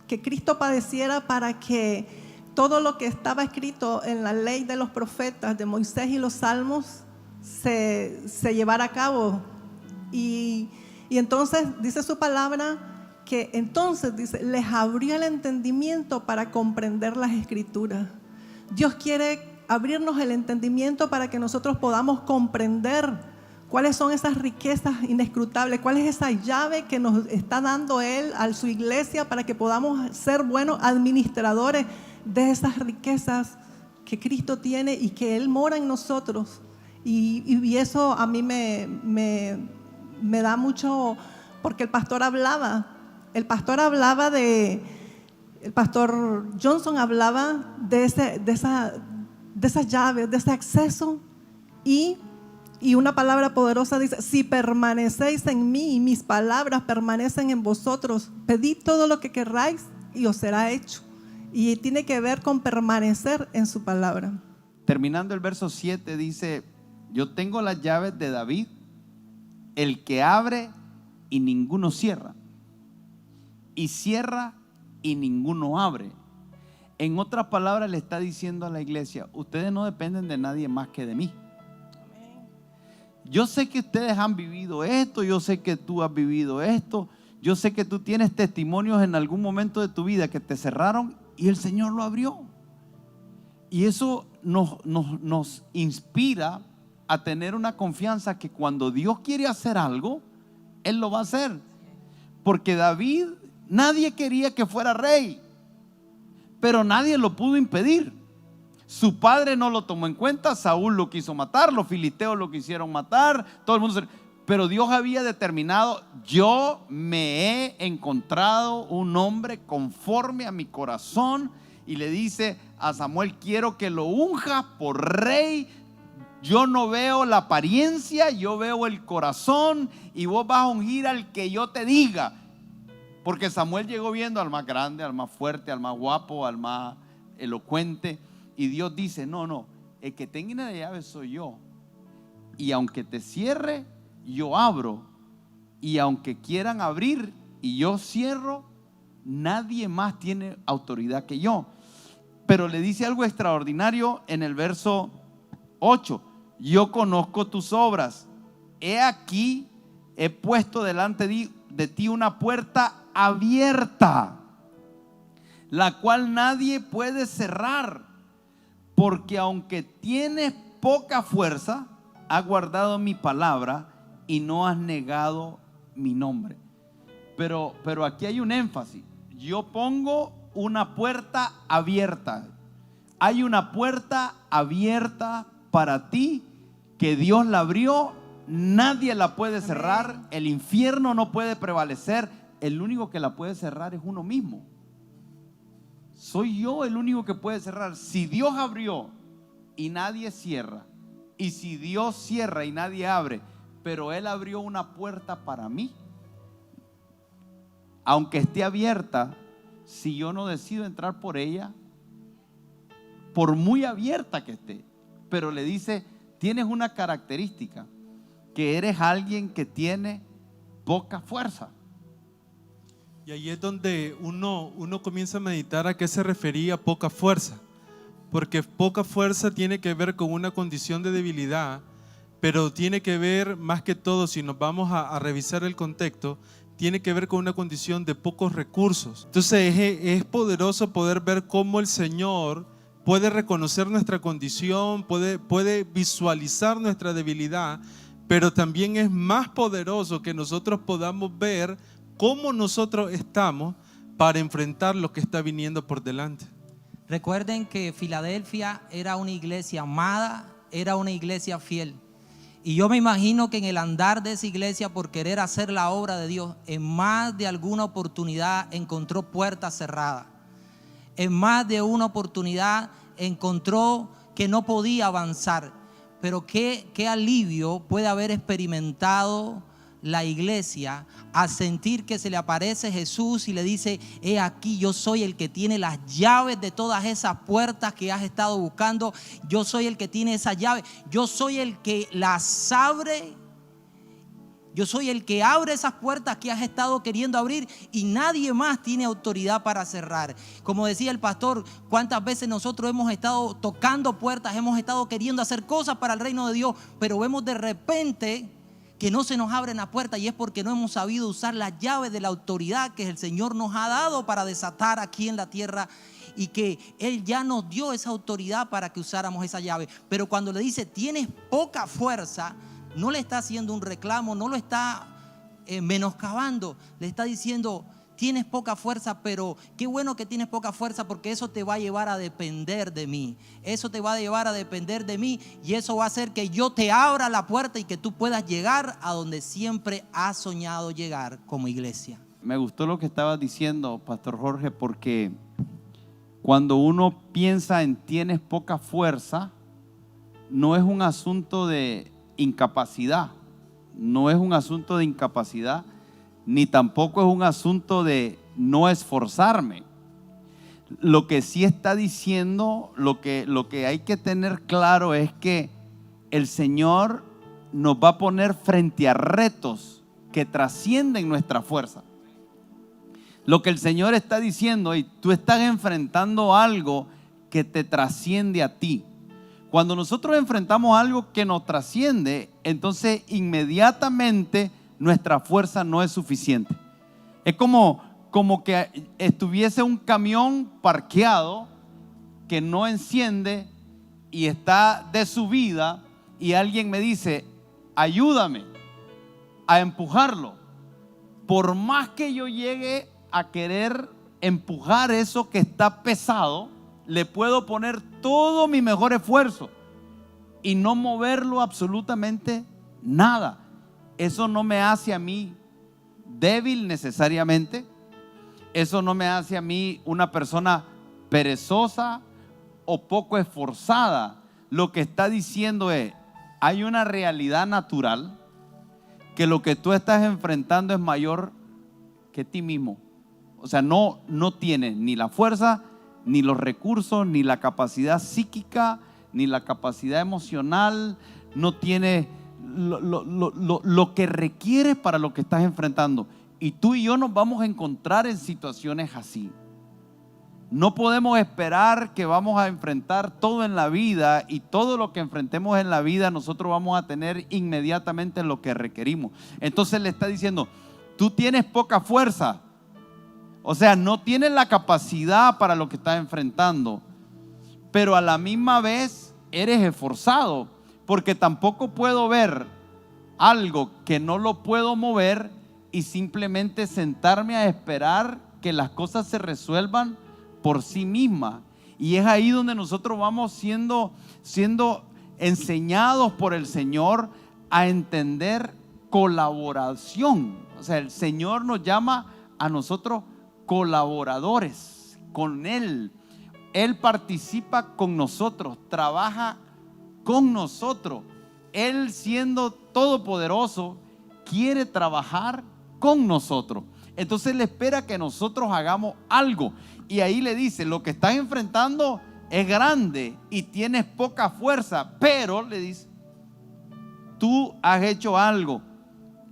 que Cristo padeciera para que todo lo que estaba escrito en la ley de los profetas, de Moisés y los salmos, se llevara a cabo. Y entonces dice su palabra que entonces dice, les abrió el entendimiento para comprender las escrituras. Dios quiere abrirnos el entendimiento para que nosotros podamos comprender cuáles son esas riquezas inescrutables, cuál es esa llave que nos está dando Él a su iglesia para que podamos ser buenos administradores de esas riquezas que Cristo tiene y que Él mora en nosotros. Y eso a mí me da mucho, porque el pastor Johnson hablaba de esas llaves, de ese acceso, y una palabra poderosa dice: si permanecéis en mí y mis palabras permanecen en vosotros, pedid todo lo que querráis y os será hecho. Y tiene que ver con permanecer en su palabra. Terminando el verso 7 dice: yo tengo las llaves de David, el que abre y ninguno cierra, y cierra y ninguno abre. En otras palabras, le está diciendo a la iglesia: ustedes no dependen de nadie más que de mí. Yo sé que ustedes han vivido esto, yo sé que tú has vivido esto, yo sé que tú tienes testimonios en algún momento de tu vida que te cerraron y el Señor lo abrió. Y eso nos inspira a tener una confianza que cuando Dios quiere hacer algo, Él lo va a hacer. Porque David, nadie quería que fuera rey, pero nadie lo pudo impedir. Su padre no lo tomó en cuenta, Saúl lo quiso matar, los filisteos lo quisieron matar, todo el mundo. Pero Dios había determinado: yo me he encontrado un hombre conforme a mi corazón. Y le dice a Samuel: quiero que lo unjas por rey. Yo no veo la apariencia, yo veo el corazón, y vos vas a ungir al que yo te diga. Porque Samuel llegó viendo al más grande, al más fuerte, al más guapo, al más elocuente. Y Dios dice: no, el que tenga la llave soy yo. Y aunque te cierre, yo abro. Y aunque quieran abrir y yo cierro, nadie más tiene autoridad que yo. Pero le dice algo extraordinario en el verso 8: yo conozco tus obras. He aquí, he puesto delante de ti una puerta abierta, la cual nadie puede cerrar. Porque aunque tienes poca fuerza, has guardado mi palabra y no has negado mi nombre. Pero aquí hay un énfasis. Yo pongo una puerta abierta. Hay una puerta abierta para ti que Dios la abrió. Nadie la puede cerrar. El infierno no puede prevalecer. El único que la puede cerrar es uno mismo. Soy yo el único que puede cerrar. Si Dios abrió y nadie cierra, y si Dios cierra y nadie abre, pero Él abrió una puerta para mí, aunque esté abierta, si yo no decido entrar por ella, por muy abierta que esté, pero le dice: tienes una característica, que eres alguien que tiene poca fuerza. Y ahí es donde uno comienza a meditar a qué se refería poca fuerza. Porque poca fuerza tiene que ver con una condición de debilidad, pero tiene que ver más que todo, si nos vamos a revisar el contexto, tiene que ver con una condición de pocos recursos. Entonces es poderoso poder ver cómo el Señor puede reconocer nuestra condición, puede visualizar nuestra debilidad, pero también es más poderoso que nosotros podamos ver cómo nosotros estamos para enfrentar lo que está viniendo por delante. Recuerden que Filadelfia era una iglesia amada, era una iglesia fiel. Y yo me imagino que en el andar de esa iglesia, por querer hacer la obra de Dios, en más de alguna oportunidad encontró puertas cerradas. En más de una oportunidad encontró que no podía avanzar. Pero qué alivio puede haber experimentado la iglesia a sentir que se le aparece Jesús y le dice: he aquí, yo soy el que tiene las llaves de todas esas puertas que has estado buscando. Yo soy el que tiene esas llaves. Yo soy el que las abre. Yo soy el que abre esas puertas que has estado queriendo abrir y nadie más tiene autoridad para cerrar. Como decía el pastor, cuántas veces nosotros hemos estado tocando puertas, hemos estado queriendo hacer cosas para el reino de Dios, pero vemos de repente que no se nos abren las puertas, y es porque no hemos sabido usar las llaves de la autoridad que el Señor nos ha dado para desatar aquí en la tierra, y que Él ya nos dio esa autoridad para que usáramos esa llave. Pero cuando le dice tienes poca fuerza, no le está haciendo un reclamo, no lo está menoscabando, le está diciendo: tienes poca fuerza, pero qué bueno que tienes poca fuerza, porque eso te va a llevar a depender de mí. Eso te va a llevar a depender de mí, y eso va a hacer que yo te abra la puerta y que tú puedas llegar a donde siempre has soñado llegar como iglesia. Me gustó lo que estabas diciendo, Pastor Jorge, porque cuando uno piensa en tienes poca fuerza, no es un asunto de incapacidad, no es un asunto de incapacidad, ni tampoco es un asunto de no esforzarme. Lo que sí está diciendo, lo que hay que tener claro es que el Señor nos va a poner frente a retos que trascienden nuestra fuerza. Lo que el Señor está diciendo: y tú estás enfrentando algo que te trasciende a ti. Cuando nosotros enfrentamos algo que nos trasciende, entonces inmediatamente nuestra fuerza no es suficiente. Es como que estuviese un camión parqueado que no enciende y está de subida, y alguien me dice: ayúdame a empujarlo. Por más que yo llegue a querer empujar eso que está pesado, le puedo poner todo mi mejor esfuerzo y no moverlo absolutamente nada. Eso no me hace a mí débil necesariamente. Eso no me hace a mí una persona perezosa o poco esforzada. Lo que está diciendo es: hay una realidad natural, que lo que tú estás enfrentando es mayor que ti mismo. O sea, no tienes ni la fuerza, ni los recursos, ni la capacidad psíquica, ni la capacidad emocional. No tienes lo que requieres para lo que estás enfrentando. Y tú y yo nos vamos a encontrar en situaciones así. No podemos esperar que vamos a enfrentar todo en la vida, y todo lo que enfrentemos en la vida nosotros vamos a tener inmediatamente lo que requerimos. Entonces le está diciendo: tú tienes poca fuerza. O sea, no tienes la capacidad para lo que estás enfrentando, pero a la misma vez eres esforzado, porque tampoco puedo ver algo que no lo puedo mover y simplemente sentarme a esperar que las cosas se resuelvan por sí mismas. Y es ahí donde nosotros vamos siendo enseñados por el Señor a entender colaboración. O sea, el Señor nos llama a nosotros colaboradores con Él. Él participa con nosotros, trabaja con nosotros. Él, siendo todopoderoso, quiere trabajar con nosotros. Entonces Él espera que nosotros hagamos algo. Y ahí le dice: lo que estás enfrentando es grande y tienes poca fuerza, pero le dice: tú has hecho algo,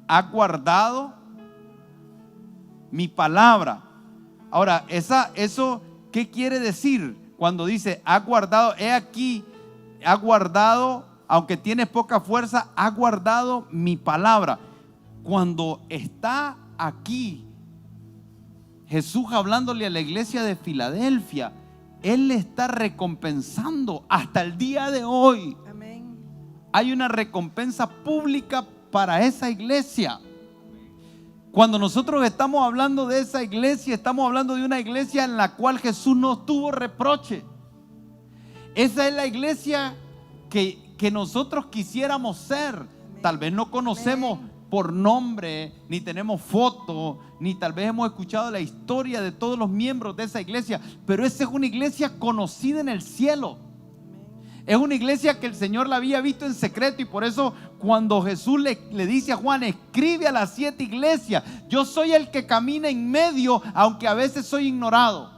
has guardado mi palabra. Ahora, eso ¿qué quiere decir? Cuando dice ha guardado, he aquí, ha guardado, aunque tienes poca fuerza, ha guardado mi palabra. Cuando está aquí Jesús hablándole a la iglesia de Filadelfia, Él le está recompensando hasta el día de hoy. Amén. Hay una recompensa pública para esa iglesia. Cuando nosotros estamos hablando de esa iglesia, estamos hablando de una iglesia en la cual Jesús no tuvo reproche. Esa es la iglesia que nosotros quisiéramos ser. Tal vez no conocemos por nombre, ni tenemos foto, ni tal vez hemos escuchado la historia de todos los miembros de esa iglesia, pero esa es una iglesia conocida en el cielo. Es una iglesia que el Señor la había visto en secreto, y por eso cuando Jesús le dice a Juan, escribe a las 7 iglesias, yo soy el que camina en medio, aunque a veces soy ignorado,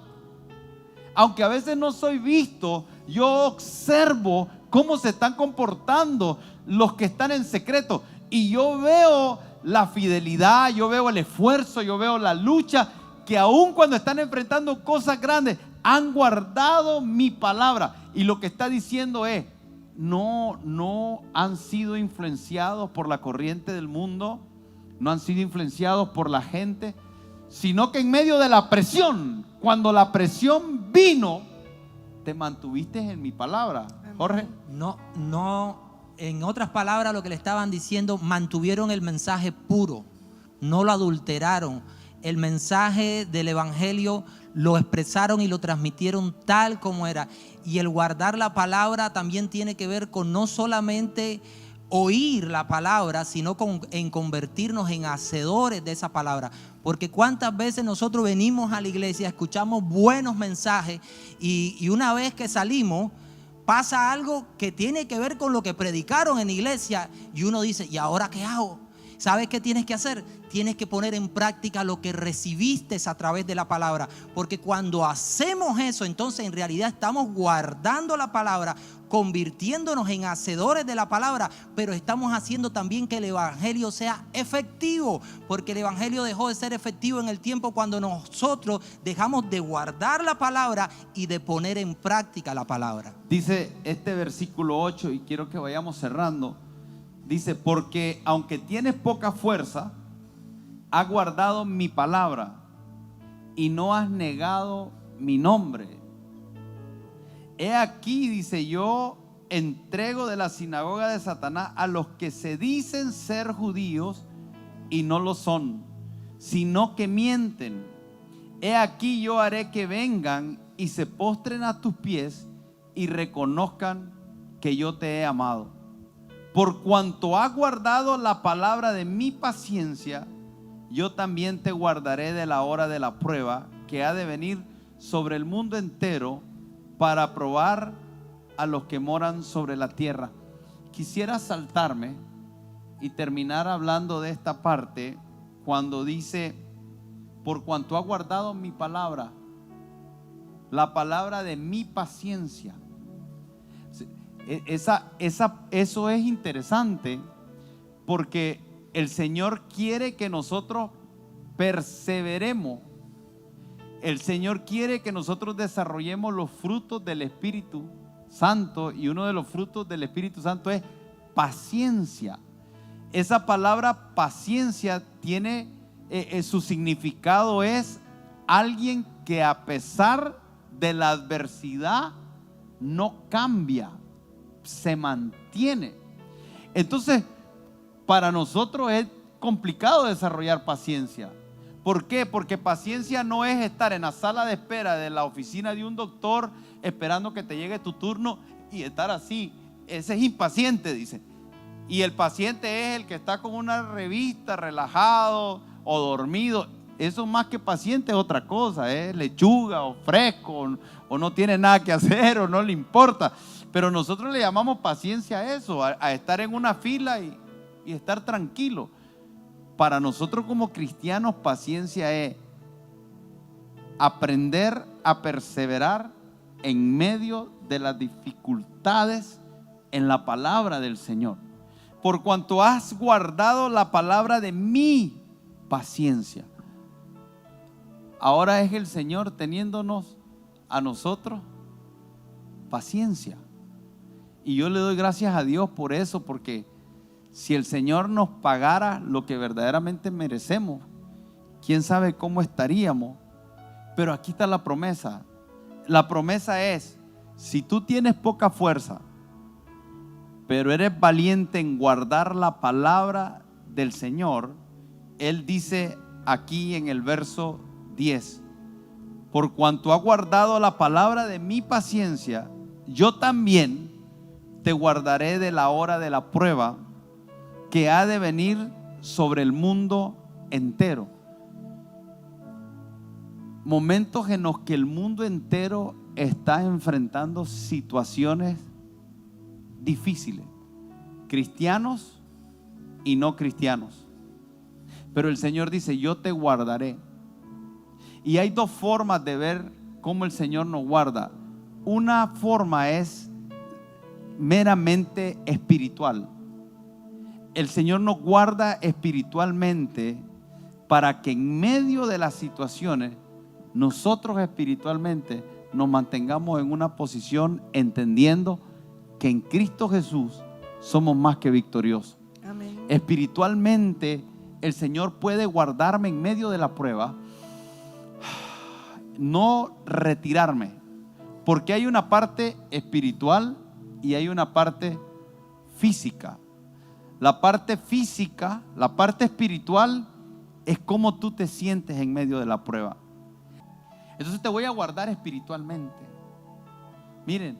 aunque a veces no soy visto, yo observo cómo se están comportando los que están en secreto, y yo veo la fidelidad, yo veo el esfuerzo, yo veo la lucha, que aun cuando están enfrentando cosas grandes, han guardado mi palabra. Y lo que está diciendo es, no han sido influenciados por la corriente del mundo, no han sido influenciados por la gente, sino que en medio de la presión, cuando la presión vino, te mantuviste en mi palabra. Jorge. No, en otras palabras, lo que le estaban diciendo, mantuvieron el mensaje puro, no lo adulteraron. El mensaje del evangelio lo expresaron y lo transmitieron tal como era. Y el guardar la palabra también tiene que ver con no solamente oír la palabra, sino en convertirnos en hacedores de esa palabra. Porque cuántas veces nosotros venimos a la iglesia, escuchamos buenos mensajes y una vez que salimos pasa algo que tiene que ver con lo que predicaron en la iglesia y uno dice, ¿y ahora qué hago? ¿Sabes qué tienes que hacer? Tienes que poner en práctica lo que recibiste a través de la palabra. Porque cuando hacemos eso, entonces en realidad estamos guardando la palabra, convirtiéndonos en hacedores de la palabra, pero estamos haciendo también que el evangelio sea efectivo. Porque el evangelio dejó de ser efectivo en el tiempo cuando nosotros dejamos de guardar la palabra y de poner en práctica la palabra. Dice este versículo 8, y quiero que vayamos cerrando. Dice, porque aunque tienes poca fuerza, has guardado mi palabra y no has negado mi nombre. He aquí, dice, yo entrego de la sinagoga de Satanás a los que se dicen ser judíos y no lo son, sino que mienten. He aquí, yo haré que vengan y se postren a tus pies y reconozcan que yo te he amado. Por cuanto has guardado la palabra de mi paciencia, yo también te guardaré de la hora de la prueba que ha de venir sobre el mundo entero para probar a los que moran sobre la tierra. Quisiera saltarme y terminar hablando de esta parte cuando dice, por cuanto has guardado mi palabra, la palabra de mi paciencia. Eso es interesante porque el Señor quiere que nosotros perseveremos. El Señor quiere que nosotros desarrollemos los frutos del Espíritu Santo, y uno de los frutos del Espíritu Santo es paciencia. Esa palabra paciencia tiene su significado es alguien que a pesar de la adversidad no cambia, se mantiene. Entonces, para nosotros es complicado desarrollar paciencia. ¿Por qué? Porque paciencia no es estar en la sala de espera de la oficina de un doctor esperando que te llegue tu turno y estar así. Ese es impaciente, dice. Y el paciente es el que está con una revista relajado o dormido. Eso más que paciente es otra cosa, es lechuga o fresco o no tiene nada que hacer o no le importa. Pero nosotros le llamamos paciencia a eso, a estar en una fila y estar tranquilo. Para nosotros como cristianos, paciencia es aprender a perseverar en medio de las dificultades en la palabra del Señor. Por cuanto has guardado la palabra de mi paciencia. Ahora es el Señor teniéndonos a nosotros paciencia. Y yo le doy gracias a Dios por eso, porque si el Señor nos pagara lo que verdaderamente merecemos, quién sabe cómo estaríamos. Pero aquí está la promesa. La promesa es, si tú tienes poca fuerza, pero eres valiente en guardar la palabra del Señor, Él dice aquí en el verso 10, por cuanto has guardado la palabra de mi paciencia, yo también te guardaré de la hora de la prueba que ha de venir sobre el mundo entero. Momentos en los que el mundo entero está enfrentando situaciones difíciles, cristianos y no cristianos. Pero el Señor dice, yo te guardaré. Y hay dos formas de ver cómo el Señor nos guarda. Una forma es meramente espiritual. El Señor nos guarda espiritualmente para que en medio de las situaciones nosotros espiritualmente nos mantengamos en una posición entendiendo que en Cristo Jesús somos más que victoriosos. Amén. Espiritualmente el Señor puede guardarme en medio de la prueba, no retirarme, porque hay una parte espiritual y hay una parte física. La parte física, la parte espiritual es cómo tú te sientes en medio de la prueba. Entonces te voy a guardar espiritualmente. Miren,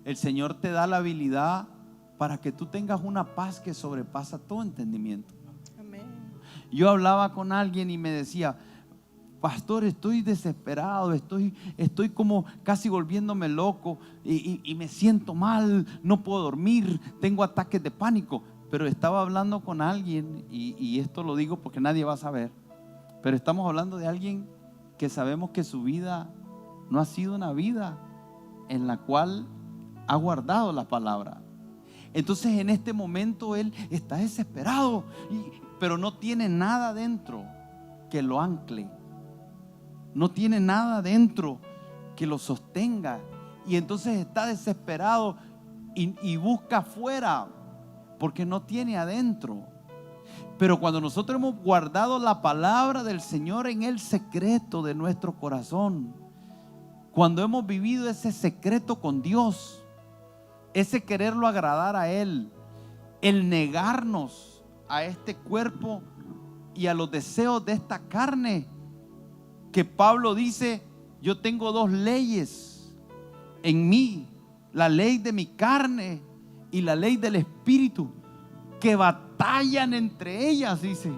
el Señor te da la habilidad para que tú tengas una paz que sobrepasa todo entendimiento. Amén. Yo hablaba con alguien y me decía, pastor, estoy desesperado, estoy como casi volviéndome loco y me siento mal, no puedo dormir, tengo ataques de pánico. Pero estaba hablando con alguien, y esto lo digo porque nadie va a saber, pero estamos hablando de alguien que sabemos que su vida no ha sido una vida en la cual ha guardado la palabra. Entonces en este momento él está desesperado, pero no tiene nada dentro que lo ancle. No tiene nada dentro que lo sostenga. Y entonces está desesperado y busca afuera porque no tiene adentro. Pero cuando nosotros hemos guardado la palabra del Señor en el secreto de nuestro corazón, cuando hemos vivido ese secreto con Dios, ese quererlo agradar a Él, el negarnos a este cuerpo y a los deseos de esta carne, que Pablo dice, yo tengo dos leyes en mí, la ley de mi carne y la ley del espíritu, que batallan entre ellas, dice.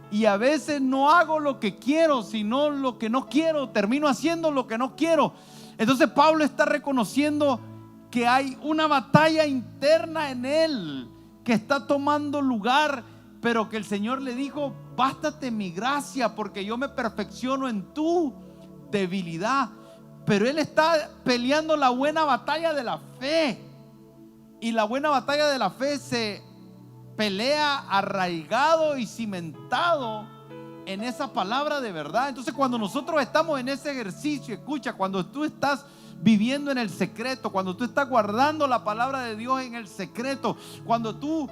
Y a veces no hago lo que quiero, sino lo que no quiero, termino haciendo lo que no quiero. Entonces Pablo está reconociendo que hay una batalla interna en él que está tomando lugar, pero que el Señor le dijo, bástate mi gracia, porque yo me perfecciono en tu debilidad. Pero él está peleando la buena batalla de la fe. Y la buena batalla de la fe se pelea arraigado y cimentado en esa palabra de verdad. Entonces cuando nosotros estamos en ese ejercicio, escucha, cuando tú estás viviendo en el secreto, cuando tú estás guardando la palabra de Dios en el secreto, cuando tú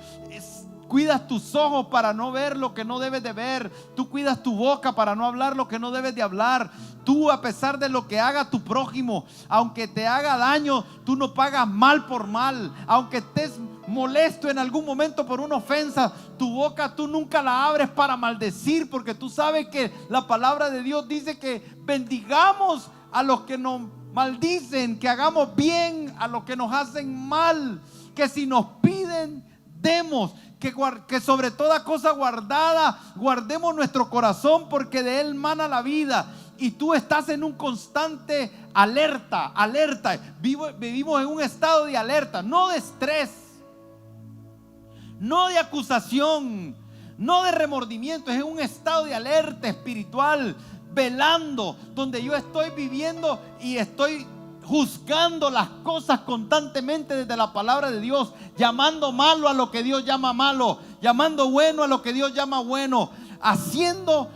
cuidas tus ojos para no ver lo que no debes de ver, tú cuidas tu boca para no hablar lo que no debes de hablar, tú, a pesar de lo que haga tu prójimo, aunque te haga daño, tú no pagas mal por mal. Aunque estés molesto en algún momento por una ofensa, tu boca tú nunca la abres para maldecir, porque tú sabes que la palabra de Dios dice que bendigamos a los que nos maldicen, que hagamos bien a los que nos hacen mal, que si nos piden, demos. Que sobre toda cosa guardada guardemos nuestro corazón, porque de él mana la vida. Y tú estás en un constante alerta. Vivimos en un estado de alerta, no de estrés, no de acusación, no de remordimiento. Es un estado de alerta espiritual, velando, donde yo estoy viviendo y estoy juzgando las cosas constantemente desde la palabra de Dios, llamando malo a lo que Dios llama malo, llamando bueno a lo que Dios llama bueno, haciendo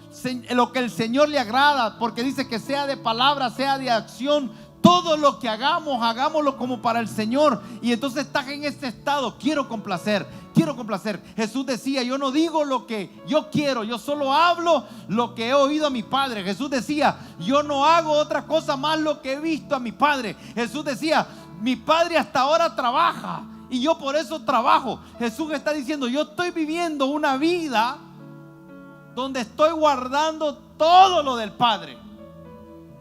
lo que el Señor le agrada, porque dice que sea de palabra, sea de acción, todo lo que hagamos, hagámoslo como para el Señor. Y entonces estás en este estado, quiero complacer. Jesús decía, yo no digo lo que yo quiero, yo solo hablo lo que he oído a mi Padre. Jesús decía, yo no hago otra cosa más lo que he visto a mi Padre. Jesús decía, mi Padre hasta ahora trabaja y yo por eso trabajo. Jesús está diciendo, yo estoy viviendo una vida donde estoy guardando todo lo del Padre.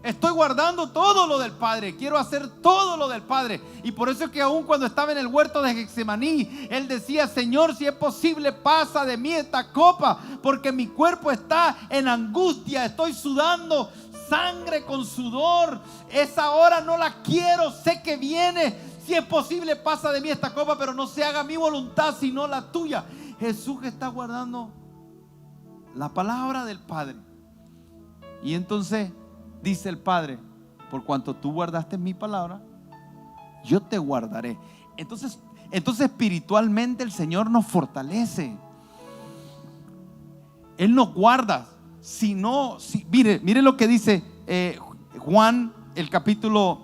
Estoy guardando todo lo del Padre. Quiero hacer todo lo del Padre. Y por eso es que aún cuando estaba en el huerto de Getsemaní, él decía, Señor, si es posible, pasa de mí esta copa, porque mi cuerpo está en angustia. Estoy sudando sangre con sudor. Esa hora no la quiero, sé que viene. Si es posible, pasa de mí esta copa, pero no se haga mi voluntad sino la tuya. Jesús está guardando la palabra del Padre. Y entonces dice el Padre: por cuanto tú guardaste mi palabra, yo te guardaré. Entonces espiritualmente el Señor nos fortalece. Él nos guarda. Mire lo que dice Juan, el capítulo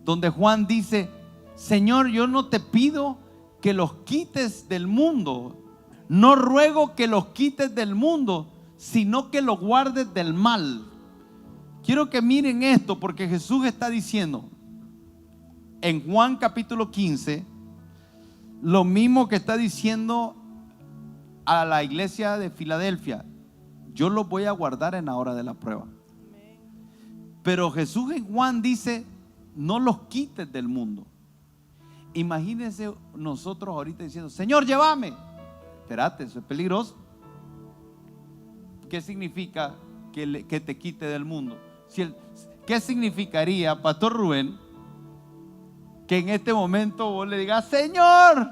donde Juan dice: Señor, yo no te pido que los quites del mundo, no ruego que los quites del mundo, sino que los guardes del mal. Quiero que miren esto, porque Jesús está diciendo en Juan capítulo 15 lo mismo que está diciendo a la iglesia de Filadelfia: yo los voy a guardar en la hora de la prueba. Pero Jesús en Juan dice: no los quites del mundo. Imagínense nosotros ahorita diciendo: Señor, llévame. Espérate, eso es peligroso. ¿Qué significa que te quite del mundo? ¿Qué significaría, Pastor Rubén, que en este momento vos le digas: Señor,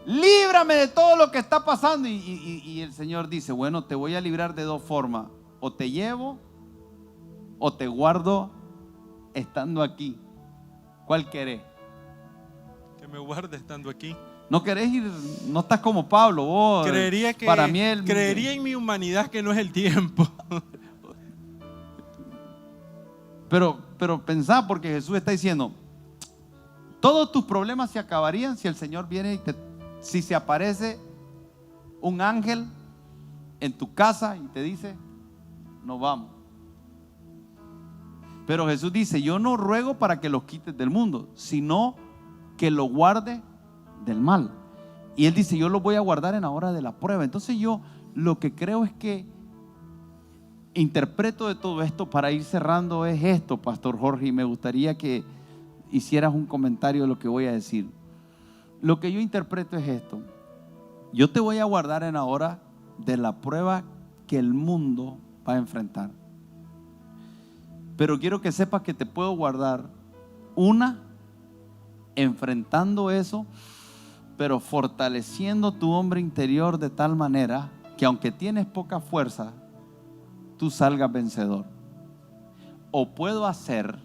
líbrame de todo lo que está pasando? Y el Señor dice: bueno, te voy a librar de dos formas: o te llevo o te guardo estando aquí. ¿Cuál querés? Que me guarde estando aquí. No querés ir, no estás como Pablo. Vos, creería en mi humanidad, que no es el tiempo. Pero pensá, porque Jesús está diciendo: todos tus problemas se acabarían si el Señor viene y si se aparece un ángel en tu casa y te dice: nos vamos. Pero Jesús dice: yo no ruego para que los quites del mundo, sino que lo guarde del mal. Y Él dice: yo los voy a guardar en la hora de la prueba. Entonces yo lo que creo es que interpreto de todo esto, para ir cerrando, es esto, Pastor Jorge, y me gustaría que hicieras un comentario de lo que voy a decir. Lo que yo interpreto es esto: yo te voy a guardar en la hora de la prueba que el mundo va a enfrentar. Pero quiero que sepas que te puedo guardar enfrentando eso, pero fortaleciendo tu hombre interior de tal manera que aunque tienes poca fuerza, tú salgas vencedor. O puedo hacer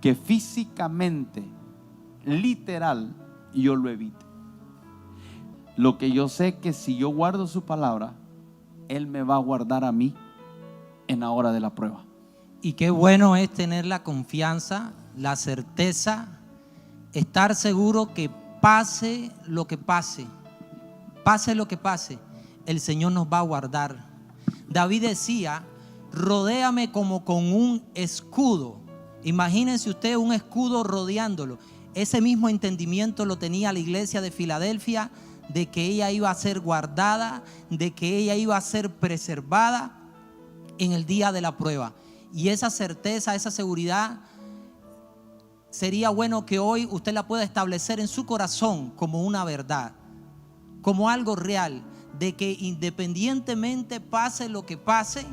que físicamente, literal, yo lo evite. Lo que yo sé que si yo guardo su palabra, Él me va a guardar a mí en la hora de la prueba. Y qué bueno es tener la confianza, la certeza, estar seguro que pase lo que pase, el Señor nos va a guardar. David decía: rodéame como con un escudo. Imagínense usted un escudo rodeándolo. Ese mismo entendimiento lo tenía la iglesia de Filadelfia, de que ella iba a ser guardada, de que ella iba a ser preservada en el día de la prueba. Y esa certeza, esa seguridad, sería bueno que hoy usted la pueda establecer en su corazón como una verdad, como algo real, de que independientemente pase lo que pase,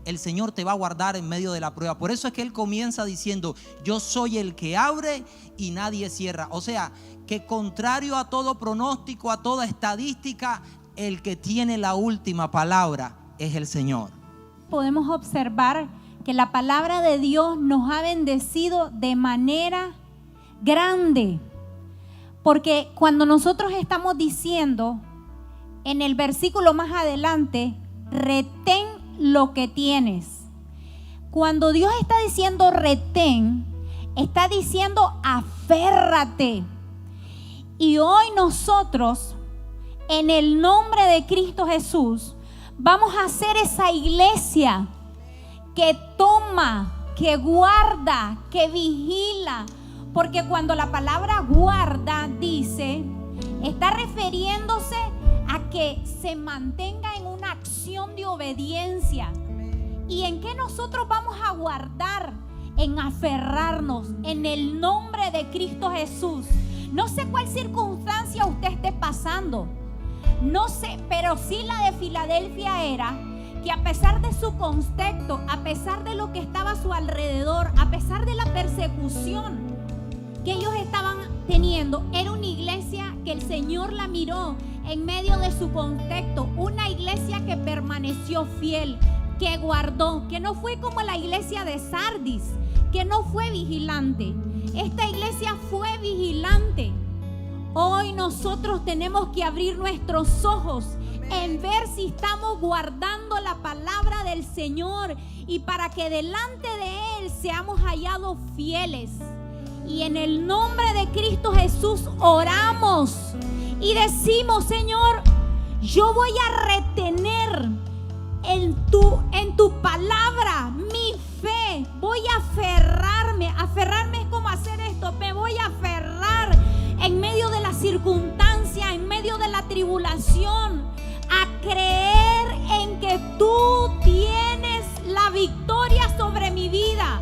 el Señor te va a guardar en medio de la prueba. Por eso es que Él comienza diciendo: yo soy el que abre y nadie cierra. O sea, que contrario a todo pronóstico, a toda estadística, el que tiene la última palabra es el Señor. Podemos observar que la palabra de Dios nos ha bendecido de manera grande, porque cuando nosotros estamos diciendo en el versículo más adelante: retén lo que tienes. Cuando Dios está diciendo retén, está diciendo aférrate. Y hoy nosotros, en el nombre de Cristo Jesús, vamos a ser esa iglesia que toma, que guarda, que vigila. Porque cuando la palabra guarda dice, está refiriéndose a que se mantenga en una acción de obediencia. ¿Y en qué nosotros vamos a guardar? En aferrarnos en el nombre de Cristo Jesús. No sé cuál circunstancia usted esté pasando, no sé, pero sí la de Filadelfia era que a pesar de su contexto, a pesar de lo que estaba a su alrededor, a pesar de la persecución que ellos estaban teniendo, era una iglesia que el Señor la miró en medio de su contexto, una iglesia que permaneció fiel, que guardó, que no fue como la iglesia de Sardis, que no fue vigilante. Esta iglesia fue vigilante. Hoy nosotros tenemos que abrir nuestros ojos en ver si estamos guardando la palabra del Señor, y para que delante de Él seamos hallados fieles. Y en el nombre de Cristo Jesús oramos y decimos: Señor, yo voy a retener en tu palabra mi fe. Voy a aferrarme. Aferrarme es como hacer esto. Me voy a aferrar en medio de la circunstancia, en medio de la tribulación, a creer en que tú tienes la victoria sobre mi vida.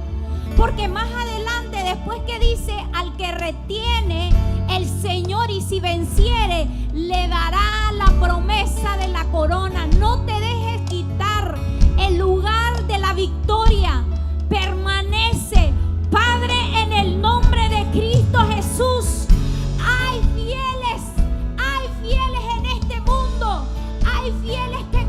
Porque más adelante, después que dice: al que retiene el Señor, y si venciere, le dará la promesa de la corona. No te dejes quitar el lugar de la victoria. Permanece, Padre, en el nombre de Cristo Jesús. Hay fieles en este mundo. Hay fieles que